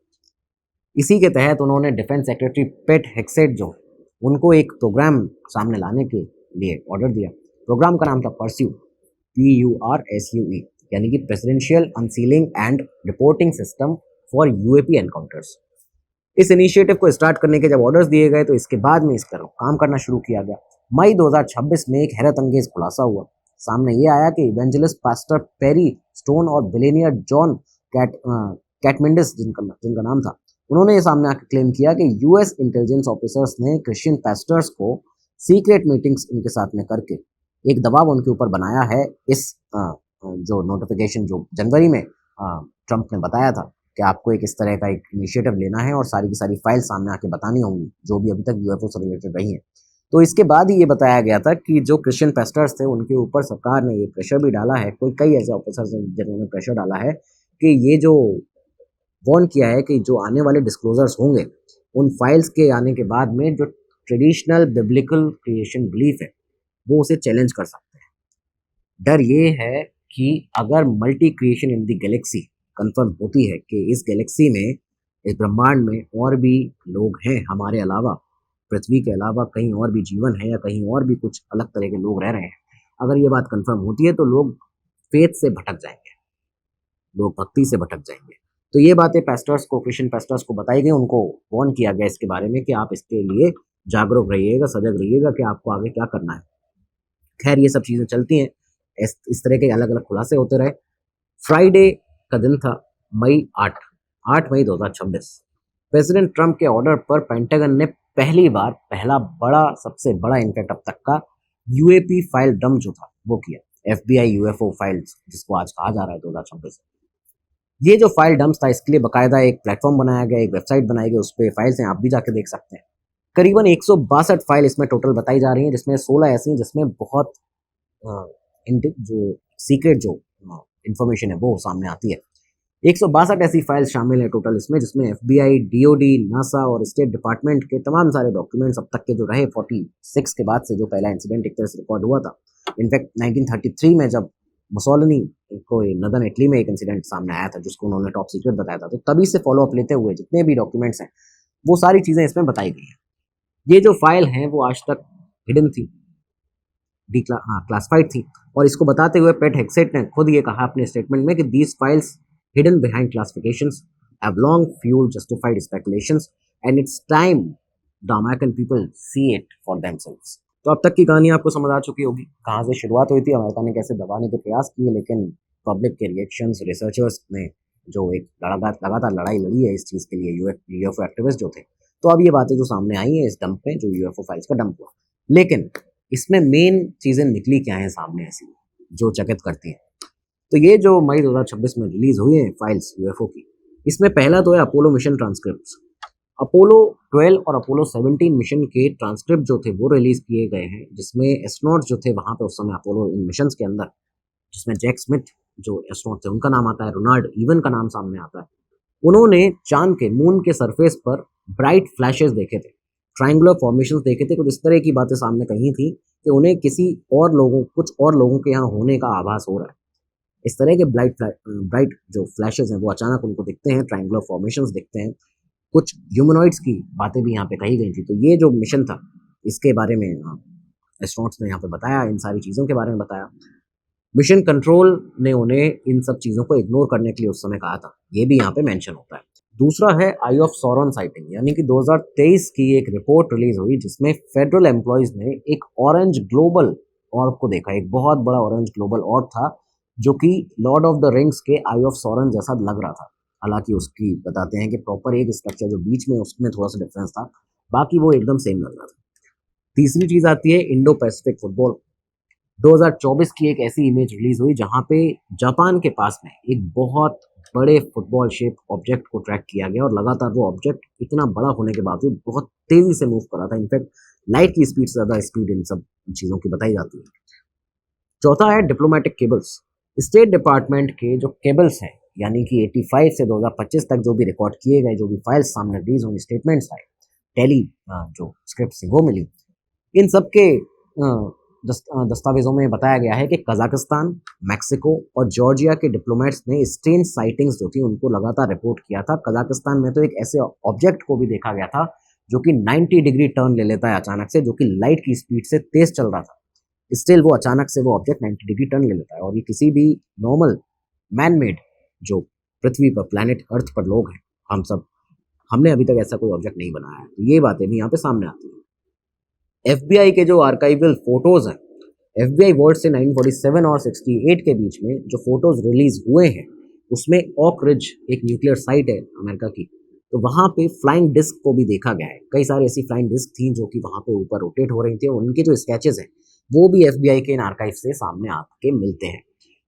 इसी के तहत उन्होंने डिफेंस सेक्रेटरी पेट हेक्सेट जो, उनको एक प्रोग्राम सामने लाने के लिए ऑर्डर दिया। प्रोग्राम का नाम था परस्यू, PURSUE, यानी कि presidential unsealing and reporting system for UAP encounters. इस इनिशिएटिव को स्टार्ट करने के जब ऑर्डर्स दिए गए तो इसके बाद में इस पर काम करना शुरू किया गया। मई 2026 में एक हैरत अंगेज खुलासा हुआ। सामने ये आया कि इवेंजलिस्ट पास्टर पेरी स्टोन और बिलियनियर जॉन कैटमिंडिस, जिनका नाम था, उन्होंने ये सामने आकर क्लेम किया कि US इंटेलिजेंस ऑफिसर्स ने क्रिश्चियन पास्टर्स को सीक्रेट मीटिंग्स उनके साथ में करके एक दबाव उनके ऊपर बनाया है। इस जो नोटिफिकेशन जो जनवरी में ट्रंप ने बताया था कि आपको एक इस तरह का एक इनिशिएटिव लेना है और सारी की सारी फाइल सामने आके बतानी होंगी जो भी अभी तक UFO से रिलेटेड रही हैं। तो इसके बाद ही ये बताया गया था कि जो क्रिश्चियन पास्टर्स थे उनके ऊपर सरकार ने ये प्रेशर भी डाला है, कई ऐसे ऑफिसर्स हैं जिन्होंने प्रेशर डाला है कि ये जो वार्न किया है कि जो आने वाले डिस्क्लोजर्स होंगे उन फाइल्स के आने के बाद में जो ट्रेडिशनल बिब्लिकल क्रिएशन बिलीफ है वो उसे चैलेंज कर सकते हैं। डर ये है कि अगर multi creation in the Galaxy confirm होती है कि इस गैलेक्सी में, इस ब्रह्मांड में और भी लोग हैं हमारे अलावा, पृथ्वी के अलावा कहीं और भी जीवन है या कहीं और भी कुछ अलग तरह के लोग रह रहे हैं, अगर ये बात कंफर्म होती है तो लोग फेथ से भटक जाएंगे, लोग भक्ति से भटक जाएंगे। तो ये बातें पास्टर्स को, क्रिश्चियन पास्टर्स को बताई गई, उनको वार्न किया गया इसके बारे में कि आप इसके लिए जागरूक रहिएगा, सजग रहिएगा कि आपको आगे क्या करना है। खैर ये सब चीज़ें चलती हैं, इस तरह के अलग अलग खुलासे होते रहे। फ्राइडे का दिन था मई 8 मई 2026। प्रेसिडेंट ट्रंप के ऑर्डर पर पेंटागन ने पहला बड़ा, सबसे बड़ा इनफैक्ट अब तक का UAP फाइल डंप जो था वो किया, FBI UFO फाइल्स जिसको आज कहा जा रहा है 2026। ये जो फाइल डंप था इसके लिए बाकायदा एक प्लेटफॉर्म बनाया गया, एक वेबसाइट बनाई गई, उस पर फाइल्स हैं, आप भी जाके देख सकते हैं। करीबन 162 फाइल इसमेमें टोटल बताई जा रही हैं, जिसमें 16 ऐसी हैं जिसमें बहुत जो सीक्रेट जो इंफॉर्मेशन है वो सामने आती है। 162 ऐसी फाइल्स शामिल है टोटल इसमें, जिसमें FBI, DOD, NASA और स्टेट डिपार्टमेंट के तमाम सारे डॉक्यूमेंट्स अब तक के जो रहे 46 के बाद से जो पहला इंसिडेंट एक तरह से रिकॉर्ड हुआ था। इनफैक्ट 1933 में जब मुसोलिनी को नदन इटली में एक इंसिडेंट सामने आया था जिसको उन्होंने टॉप सीक्रेट बताया था, तो तभी से फॉलो अप लेते हुए जितने भी डॉक्यूमेंट्स हैं वो सारी चीज़ें इसमें बताई गई हैं। ये जो फाइल हैं वो आज तक हिडन थी, क्लासिफाइड थी, और इसको बताते हुए पेट हेक्सेट ने खुद ये कहा अपने स्टेटमेंट में कि these files hidden behind classifications have long fueled justified speculations and it's time the American people see it for themselves। तो अब तक की कहानी आपको समझ आ चुकी होगी, कहाँ से शुरुआत हुई थी, अमेरिका ने कैसे दबाने के प्रयास किए, लेकिन पब्लिक के रिएक्शंस, रिसर्चर्स ने जो एक लगातार लड़ाई लड़ी है इस चीज़ के लिए, UFO एक्टिविस्ट जो थे तो अब ये बातें जो सामने आई हैं इस डंप में, जो यूएफओ फाइल्स का डंप हुआ, लेकिन इसमें मेन चीजें निकली क्या है सामने ऐसी जो चकित करती हैं। तो ये जो मई 2026 में रिलीज हुई है फाइल्स यूएफओ की, इसमें पहला तो है अपोलो मिशन ट्रांसक्रिप्ट। अपोलो 12 और अपोलो 17 मिशन के ट्रांसक्रिप्ट जो थे वो रिलीज किए गए हैं, जिसमें एस्ट्रोनॉट जो थे वहां पे उस समय अपोलो इन मिशन के अंदर, जिसमें जैक स्मिथ जो एस्ट्रोनॉट थे उनका नाम आता है, रोनाल्ड इवन का नाम सामने आता है। उन्होंने चांद के मून के सरफेस पर ब्राइट फ्लैशेस देखे थे, ट्रायंगुलर फॉर्मेशंस देखे थे, कुछ इस तरह की बातें सामने कही थी कि उन्हें कुछ और लोगों के यहाँ होने का आभास हो रहा है। इस तरह के ब्राइट जो फ्लैशेस हैं वो अचानक उनको दिखते हैं, ट्रायंगुलर फॉर्मेशंस दिखते हैं, कुछ ह्यूमनॉइड्स की बातें भी यहाँ पे कही गई थी। तो ये जो मिशन था इसके बारे में एस्ट्रोनॉट्स ने यहाँ पे बताया, इन सारी चीज़ों के बारे में बताया। मिशन कंट्रोल ने उन्हें इन सब चीज़ों को इग्नोर करने के लिए उस समय कहा था, ये भी यहाँ पे मेंशन होता है। दूसरा है आई ऑफ सॉरन साइटिंग, यानी कि 2023 की एक रिपोर्ट रिलीज हुई जिसमें फेडरल एम्प्लॉयज ने एक ऑरेंज ग्लोबल ऑर्ब को देखा। एक बहुत बड़ा ऑरेंज ग्लोबल ऑर्ब था जो कि लॉर्ड ऑफ द रिंग्स के आई ऑफ सॉरन जैसा लग रहा था। हालांकि उसकी बताते हैं कि प्रॉपर एक स्ट्रक्चर जो बीच में उसमें थोड़ा सा डिफरेंस था, बाकी वो एकदम सेम लग रहा था। तीसरी चीज आती है इंडो पैसिफिक फुटबॉल। 2024 की एक ऐसी इमेज रिलीज हुई जहां पे जापान के पास में एक बहुत बड़े फुटबॉल शेप ऑब्जेक्ट को ट्रैक किया गया और लगातार वो ऑब्जेक्ट इतना बड़ा होने के बावजूद बहुत तेजी से मूव कर रहा था। इनफैक्ट लाइट की स्पीड से ज्यादा स्पीड इन सब चीजों की बताई जाती है। चौथा है डिप्लोमेटिक केबल्स। स्टेट डिपार्टमेंट के जो केबल्स हैं, यानी कि 85 से 2025 तक जो भी रिकॉर्ड किए गए, जो भी फाइल्स सामने रिलीज हुई, स्टेटमेंट्स आए, टेली जो स्क्रिप्ट से वो मिली, इन सब के दस्तावेजों में बताया गया है कि कजाकिस्तान, मैक्सिको और जॉर्जिया के डिप्लोमेट्स ने स्ट्रेंज साइटिंग्स जो थी उनको लगातार रिपोर्ट किया था। कजाकिस्तान में तो एक ऐसे ऑब्जेक्ट को भी देखा गया था जो कि 90 डिग्री टर्न ले लेता है अचानक से, जो कि लाइट की स्पीड से तेज चल रहा था। स्टिल वो अचानक से वो ऑब्जेक्ट 90 डिग्री टर्न ले लेता है। और ये किसी भी नॉर्मल मैन मेड जो पृथ्वी पर प्लैनेट अर्थ पर लोग हैं, हम सब, हमने अभी तक ऐसा कोई ऑब्जेक्ट नहीं बनाया है। तो ये बातें भी यहाँ पे सामने आती हैं। एफबीआई के जो आर्काइवल फोटोज हैं, एफबीआई वर्ल्ड से 1947 और 68 के बीच में जो फोटोज रिलीज हुए हैं, उसमें ऑक रिज एक न्यूक्लियर साइट है अमेरिका की, तो वहाँ पे फ्लाइंग डिस्क को भी देखा गया है। कई सारी ऐसी फ्लाइंग डिस्क थी जो कि वहाँ पे ऊपर रोटेट हो रही थी, और उनके जो स्केचेस हैं वो भी एफबीआई के इन आर्काइव से सामने आके मिलते हैं।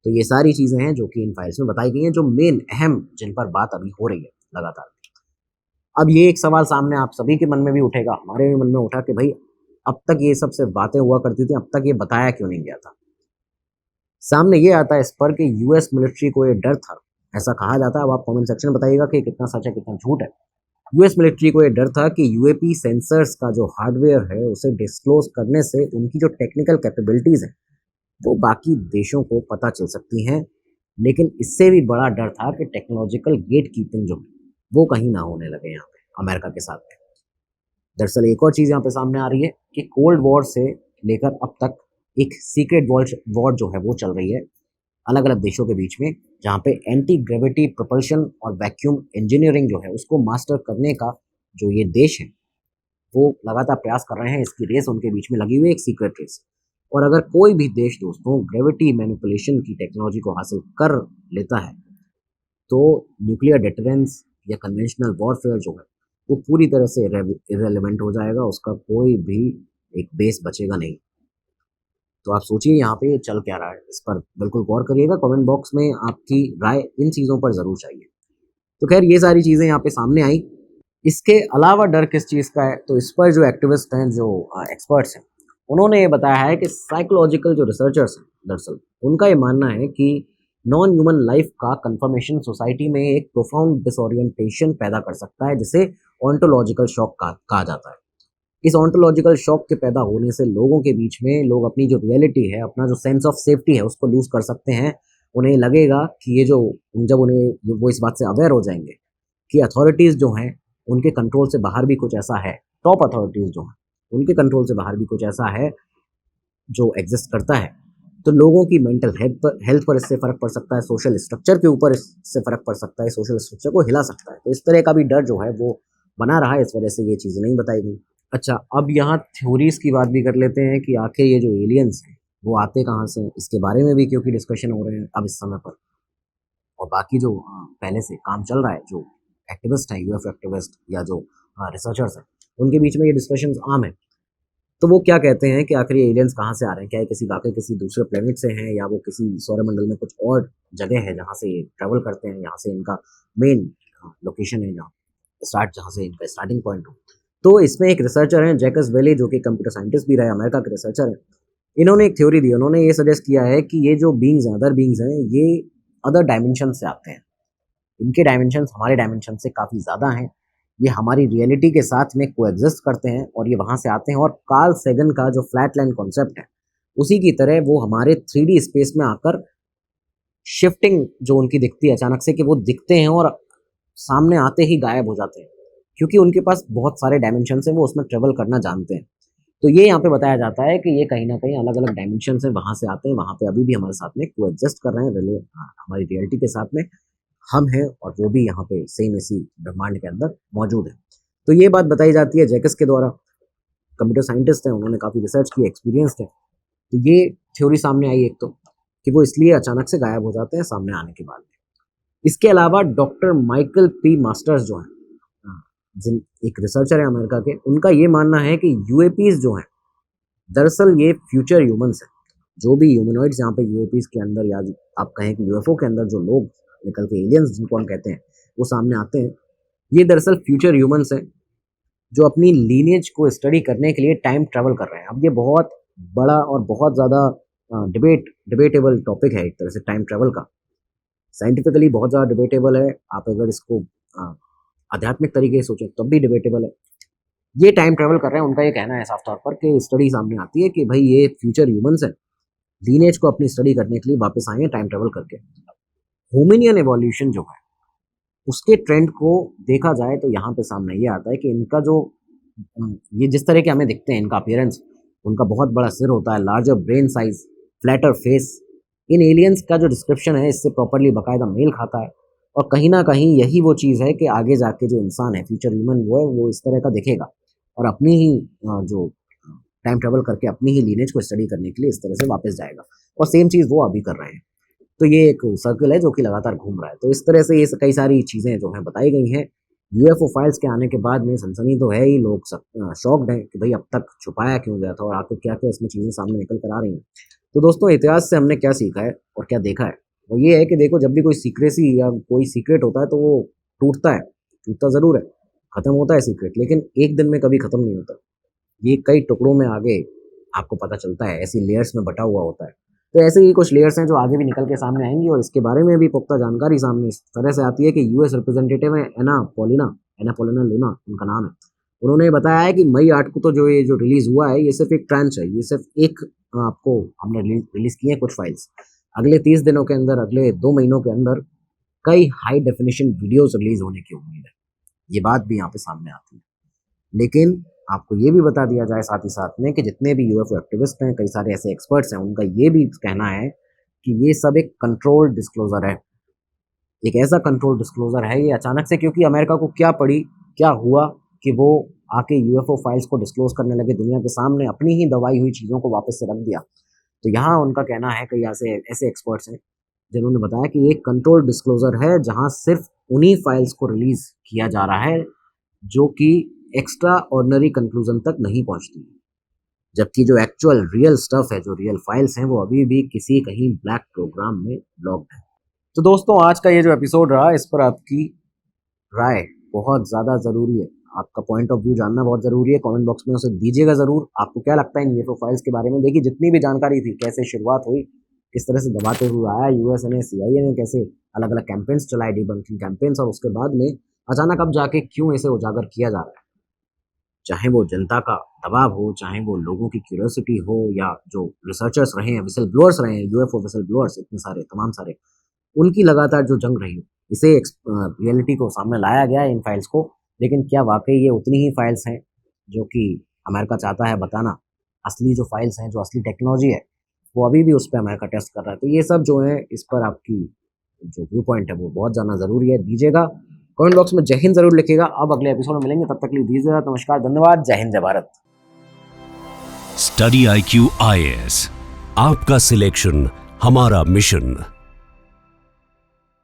तो ये सारी चीज़ें हैं जो कि इन फाइल्स में बताई गई हैं, जो मेन अहम जिन पर बात अभी हो रही है लगातार। अब ये एक सवाल सामने आप सभी के मन में भी उठेगा, हमारे भी मन में उठा कि भाई अब तक ये सब सिर्फ बातें हुआ करती थी, अब तक ये बताया क्यों नहीं गया था। सामने ये आता है इस पर कि यूएस मिलिट्री को ये डर था, ऐसा कहा जाता है। अब आप कमेंट सेक्शन में बताइएगा कि कितना सच है कितना झूठ है। यूएस मिलिट्री को ये डर था कि यूएपी सेंसर्स का जो हार्डवेयर है उसे डिस्क्लोज करने से उनकी जो टेक्निकल कैपेबिलिटीज है वो बाकी देशों को पता चल सकती हैं। लेकिन इससे भी बड़ा डर था कि टेक्नोलॉजिकल गेट कीपिंग जो वो कहीं ना होने लगे यहाँ पे अमेरिका के साथ में। दरअसल एक और चीज़ यहाँ पे सामने आ रही है कि कोल्ड वॉर से लेकर अब तक एक सीक्रेट वॉर जो है वो चल रही है अलग अलग देशों के बीच में, जहाँ पे एंटी ग्रेविटी प्रोपल्शन और वैक्यूम इंजीनियरिंग जो है उसको मास्टर करने का जो ये देश है वो लगातार प्रयास कर रहे हैं। इसकी रेस उनके बीच में लगी हुई है, एक सीक्रेट रेस। और अगर कोई भी देश दोस्तों ग्रेविटी मैनिपुलेशन की टेक्नोलॉजी को हासिल कर लेता है तो न्यूक्लियर डिटरेंस या कन्वेंशनल वॉरफेयर जो है वो पूरी तरह से इरेलीवेंट हो जाएगा, उसका कोई भी एक बेस बचेगा नहीं। तो आप सोचिए यहाँ पे चल क्या रहा है, इस पर बिल्कुल गौर करिएगा। कमेंट बॉक्स में आपकी राय इन चीज़ों पर ज़रूर चाहिए। तो खैर ये सारी चीज़ें यहाँ पे सामने आई। इसके अलावा डर किस चीज़ का है, तो इस पर जो एक्टिविस्ट हैं, जो एक्सपर्ट्स हैं, उन्होंने ये बताया है कि साइकोलॉजिकल जो रिसर्चर्स हैं दरअसल उनका ये मानना है कि नॉन ह्यूमन लाइफ का कंफर्मेशन सोसाइटी में एक प्रोफाउंड डिसोरिएंटेशन पैदा कर सकता है, जिसे ऑन्टोलॉजिकल शॉक कहा जाता है। इस ऑन्टोलॉजिकल शॉक के पैदा होने से लोगों के बीच में लोग अपनी जो रियलिटी है, अपना जो सेंस ऑफ सेफ्टी है उसको लूज कर सकते हैं। उन्हें लगेगा कि ये जो, जब उन्हें वो इस बात से अवेयर हो जाएंगे कि अथॉरिटीज़ जो हैं उनके कंट्रोल से बाहर भी कुछ ऐसा है, टॉप अथॉरिटीज़ जो हैं उनके कंट्रोल से बाहर भी कुछ ऐसा है जो एग्जिस्ट करता है, तो लोगों की मेंटल हेल्थ पर इससे फ़र्क पड़ सकता है, सोशल स्ट्रक्चर के ऊपर इससे फ़र्क पड़ सकता है, सोशल स्ट्रक्चर को हिला सकता है। तो इस तरह का भी डर जो है वो बना रहा है, इस वजह से ये चीज़ें नहीं बताई गई। अच्छा, अब यहाँ थ्योरीज की बात भी कर लेते हैं कि आखिर ये जो एलियंस हैं वो आते कहाँ से, इसके बारे में भी क्योंकि डिस्कशन हो रहे हैं अब इस समय पर। और बाकी जो पहले से काम चल रहा है, जो एक्टिविस्ट हैं, यूएफओ एक्टिविस्ट या जो रिसर्चर्स हैं, उनके बीच में ये डिस्कशंस आम है। तो वो क्या कहते हैं कि आखिर ये एलियंस कहाँ से आ रहे हैं, क्या ये किसी दूसरे प्लेनेट से हैं, या वो किसी सौरमंडल में कुछ और जगह है जहाँ से ये ट्रैवल करते हैं, यहाँ से इनका मेन लोकेशन है, जहाँ से इनका स्टार्टिंग पॉइंट हो। तो इसमें एक रिसर्चर हैं जैकस वेली, जो कि कंप्यूटर साइंटिस्ट भी रहे, अमेरिका के रिसर्चर हैं। इन्होंने एक थ्योरी दी, उन्होंने ये सजेस्ट किया है कि ये जो बींग्स हैं, अदर बींग्स हैं, ये अदर डायमेंशन से आते हैं। इनके डायमेंशंस हमारे डायमेंशन से काफ़ी ज़्यादा हैं, ये हमारी रियलिटी के साथ में कोएग्जिस्ट करते हैं और ये वहाँ से आते हैं। और कार्ल सेगन का जो फ्लैट लाइन कॉन्सेप्ट है, उसी की तरह वो हमारे 3D स्पेस में आकर शिफ्टिंग जो उनकी दिखती है अचानक से, कि वो दिखते हैं और सामने आते ही गायब हो जाते हैं, क्योंकि उनके पास बहुत सारे डायमेंशन हैं, वो उसमें ट्रेवल करना जानते हैं। तो ये यहाँ पे बताया जाता है कि ये कहीं ना कहीं अलग अलग डायमेंशन से वहाँ से आते हैं, वहाँ पे अभी भी हमारे साथ में कोएग्जिस्ट कर रहे हैं, हमारी रियलिटी के साथ में हम हैं, और वो भी यहाँ पे सेम इसी ब्रह्मांड के अंदर मौजूद है। तो ये बात बताई जाती है जैकस के द्वारा, कंप्यूटर साइंटिस्ट हैं, उन्होंने काफ़ी रिसर्च की, एक्सपीरियंस है। तो ये थ्योरी सामने आई एक तो, कि वो इसलिए अचानक से गायब हो जाते हैं सामने आने के बाद। इसके अलावा डॉक्टर माइकल पी मास्टर्स जो हैं, जिन एक रिसर्चर है अमेरिका के, उनका ये मानना है कि यूएपीज जो हैं, दरअसल ये फ्यूचर ह्यूमंस हैं। जो भी ह्यूमनॉइड्स यहाँ पे यूएपीज के अंदर, या आप कहें कि यूएफओ के अंदर जो लोग निकल के, एलियंस जिनको हम कहते हैं, वो सामने आते हैं, ये दरअसल फ्यूचर ह्यूमंस हैं जो अपनी लीनेज को स्टडी करने के लिए टाइम ट्रैवल कर रहे हैं। अब ये बहुत बड़ा और बहुत ज़्यादा डिबेटेबल टॉपिक है एक तरह से, टाइम ट्रैवल का साइंटिफिकली बहुत ज़्यादा डिबेटेबल है। आप अगर इसको आध्यात्मिक तरीके से सोचें तब भी डिबेटेबल है। ये टाइम ट्रैवल कर रहे हैं, उनका ये कहना है साफ तौर पर कि स्टडी सामने आती है कि भाई ये फ्यूचर ह्यूमंस हैं, लीनेज को अपनी स्टडी करने के लिए वापस आए हैं टाइम ट्रैवल करके। होमिनियन एवोल्यूशन जो है, उसके ट्रेंड को देखा जाए तो यहाँ पे सामने ये आता है कि इनका जो ये जिस तरह के हमें दिखते हैं, इनका अपीयरेंस, उनका बहुत बड़ा सिर होता है, larger brain size, flatter face, इन एलियंस का जो डिस्क्रिप्शन है इससे प्रॉपरली बाकायदा मेल खाता है। और कहीं ना कहीं यही वो चीज़ है कि आगे जाके जो इंसान है, फ्यूचर ह्यूमन वो इस तरह का दिखेगा और अपनी ही जो टाइम ट्रैवल करके अपनी ही लीनेज को स्टडी करने के लिए इस तरह से वापस जाएगा। और सेम चीज़ वो अभी कर रहे हैं। तो ये एक सर्कल है जो कि लगातार घूम रहा है। तो इस तरह से ये कई सारी चीज़ें जो हैं बताई गई हैं। यूएफओ फाइल्स के आने के बाद में सनसनी तो है ही, लोग शॉक्ड हैं कि भाई अब तक छुपाया क्यों गया था और आखिर क्या क्या इसमें चीज़ें सामने निकल कर आ रही हैं। तो दोस्तों, इतिहास से हमने क्या सीखा है और क्या देखा है, वो ये है कि देखो, जब भी कोई सीक्रेसी या कोई सीक्रेट होता है तो वो टूटता ज़रूर है, ख़त्म होता है सीक्रेट, लेकिन एक दिन में कभी ख़त्म नहीं होता। ये कई टुकड़ों में आगे आपको पता चलता है, ऐसी लेयर्स में बटा हुआ होता है। तो ऐसे ही कुछ लेयर्स हैं जो आगे भी निकल के सामने आएंगी और इसके बारे में भी पुख्ता जानकारी सामने इस तरह से आती है कि यूएस रिप्रेजेंटेटिव है एना पोलिना लूना उनका नाम है। उन्होंने बताया है कि मई 8 को तो जो रिलीज़ हुआ है, ये सिर्फ एक ट्रांच है, ये सिर्फ एक आपको हमने रिलीज़ किए हैं कुछ फाइल्स। अगले 30 दिनों के अंदर, अगले 2 महीनों के अंदर कई हाई डेफिनेशन वीडियोज़ रिलीज़ होने की उम्मीद है। ये बात भी यहाँ पे सामने आती है। लेकिन आपको ये भी बता दिया जाए साथ ही साथ में कि जितने भी यूएफओ एक्टिविस्ट हैं, कई सारे ऐसे एक्सपर्ट्स हैं, उनका ये भी कहना है कि ये सब एक कंट्रोल्ड डिस्क्लोजर है। एक ऐसा कंट्रोल डिस्क्लोजर है ये अचानक से, क्योंकि अमेरिका को क्या हुआ कि वो आके यूएफओ फाइल्स को डिस्क्लोज करने लगे दुनिया के सामने, अपनी ही दबाई हुई चीज़ों को वापस से रख दिया। तो यहाँ उनका कहना है, कई ऐसे एक्सपर्ट्स हैं जिन्होंने बताया कि एक कंट्रोल डिस्क्लोजर है जहाँ सिर्फ उन्हीं फाइल्स को रिलीज़ किया जा रहा है जो कि एक्स्ट्रा ऑर्डिनरी कंक्लूजन तक नहीं पहुँचती, जबकि जो एक्चुअल रियल स्टफ है, जो रियल फाइल्स हैं, वो अभी भी किसी कहीं ब्लैक प्रोग्राम में लॉक्ड है। तो दोस्तों, आज का ये जो एपिसोड रहा, इस पर आपकी राय बहुत ज़्यादा ज़रूरी है। आपका पॉइंट ऑफ व्यू जानना बहुत ज़रूरी है। कमेंट बॉक्स में उसे दीजिएगा ज़रूर। आपको क्या लगता है इन यूएफओ फाइल्स के बारे में? देखिए, जितनी भी जानकारी थी, कैसे शुरुआत हुई, किस तरह से दबाते हुए आया यूएस ने, CIA ने कैसे अलग अलग कैंपेन्स चलाए, डिबंकिंग कैंपेन्स, और उसके बाद में अचानक अब जाके क्यों इसे उजागर किया जा रहा है। चाहे वो जनता का दबाव हो, चाहे वो लोगों की क्यूरियोसिटी हो, या जो रिसर्चर्स रहे हैं, विसल ब्लोअर्स रहे हैं, यूएफओ विसल ब्लोअर्स इतने सारे, तमाम सारे, उनकी लगातार जो जंग रही हो, इसे रियलिटी को सामने लाया गया है इन फाइल्स को। लेकिन क्या वाकई ये उतनी ही फाइल्स हैं जो कि अमेरिका चाहता है बताना? असली जो फाइल्स हैं, जो असली टेक्नोलॉजी है, वो अभी भी उस पर अमेरिका टेस्ट कर रहा है। तो ये सब जो है, इस पर आपकी जो व्यू पॉइंट है वो बहुत जानना ज़रूरी है। दीजिएगा कमेंट बॉक्स में, जय हिंद ज़रूर लिखिएगा। अब अगले एपिसोड में मिलेंगे, तब तक के लिए दीजिएगा नमस्कार, धन्यवाद, जय हिंद, जय भारत। स्टडी IQ IAS, आपका सिलेक्शन हमारा मिशन।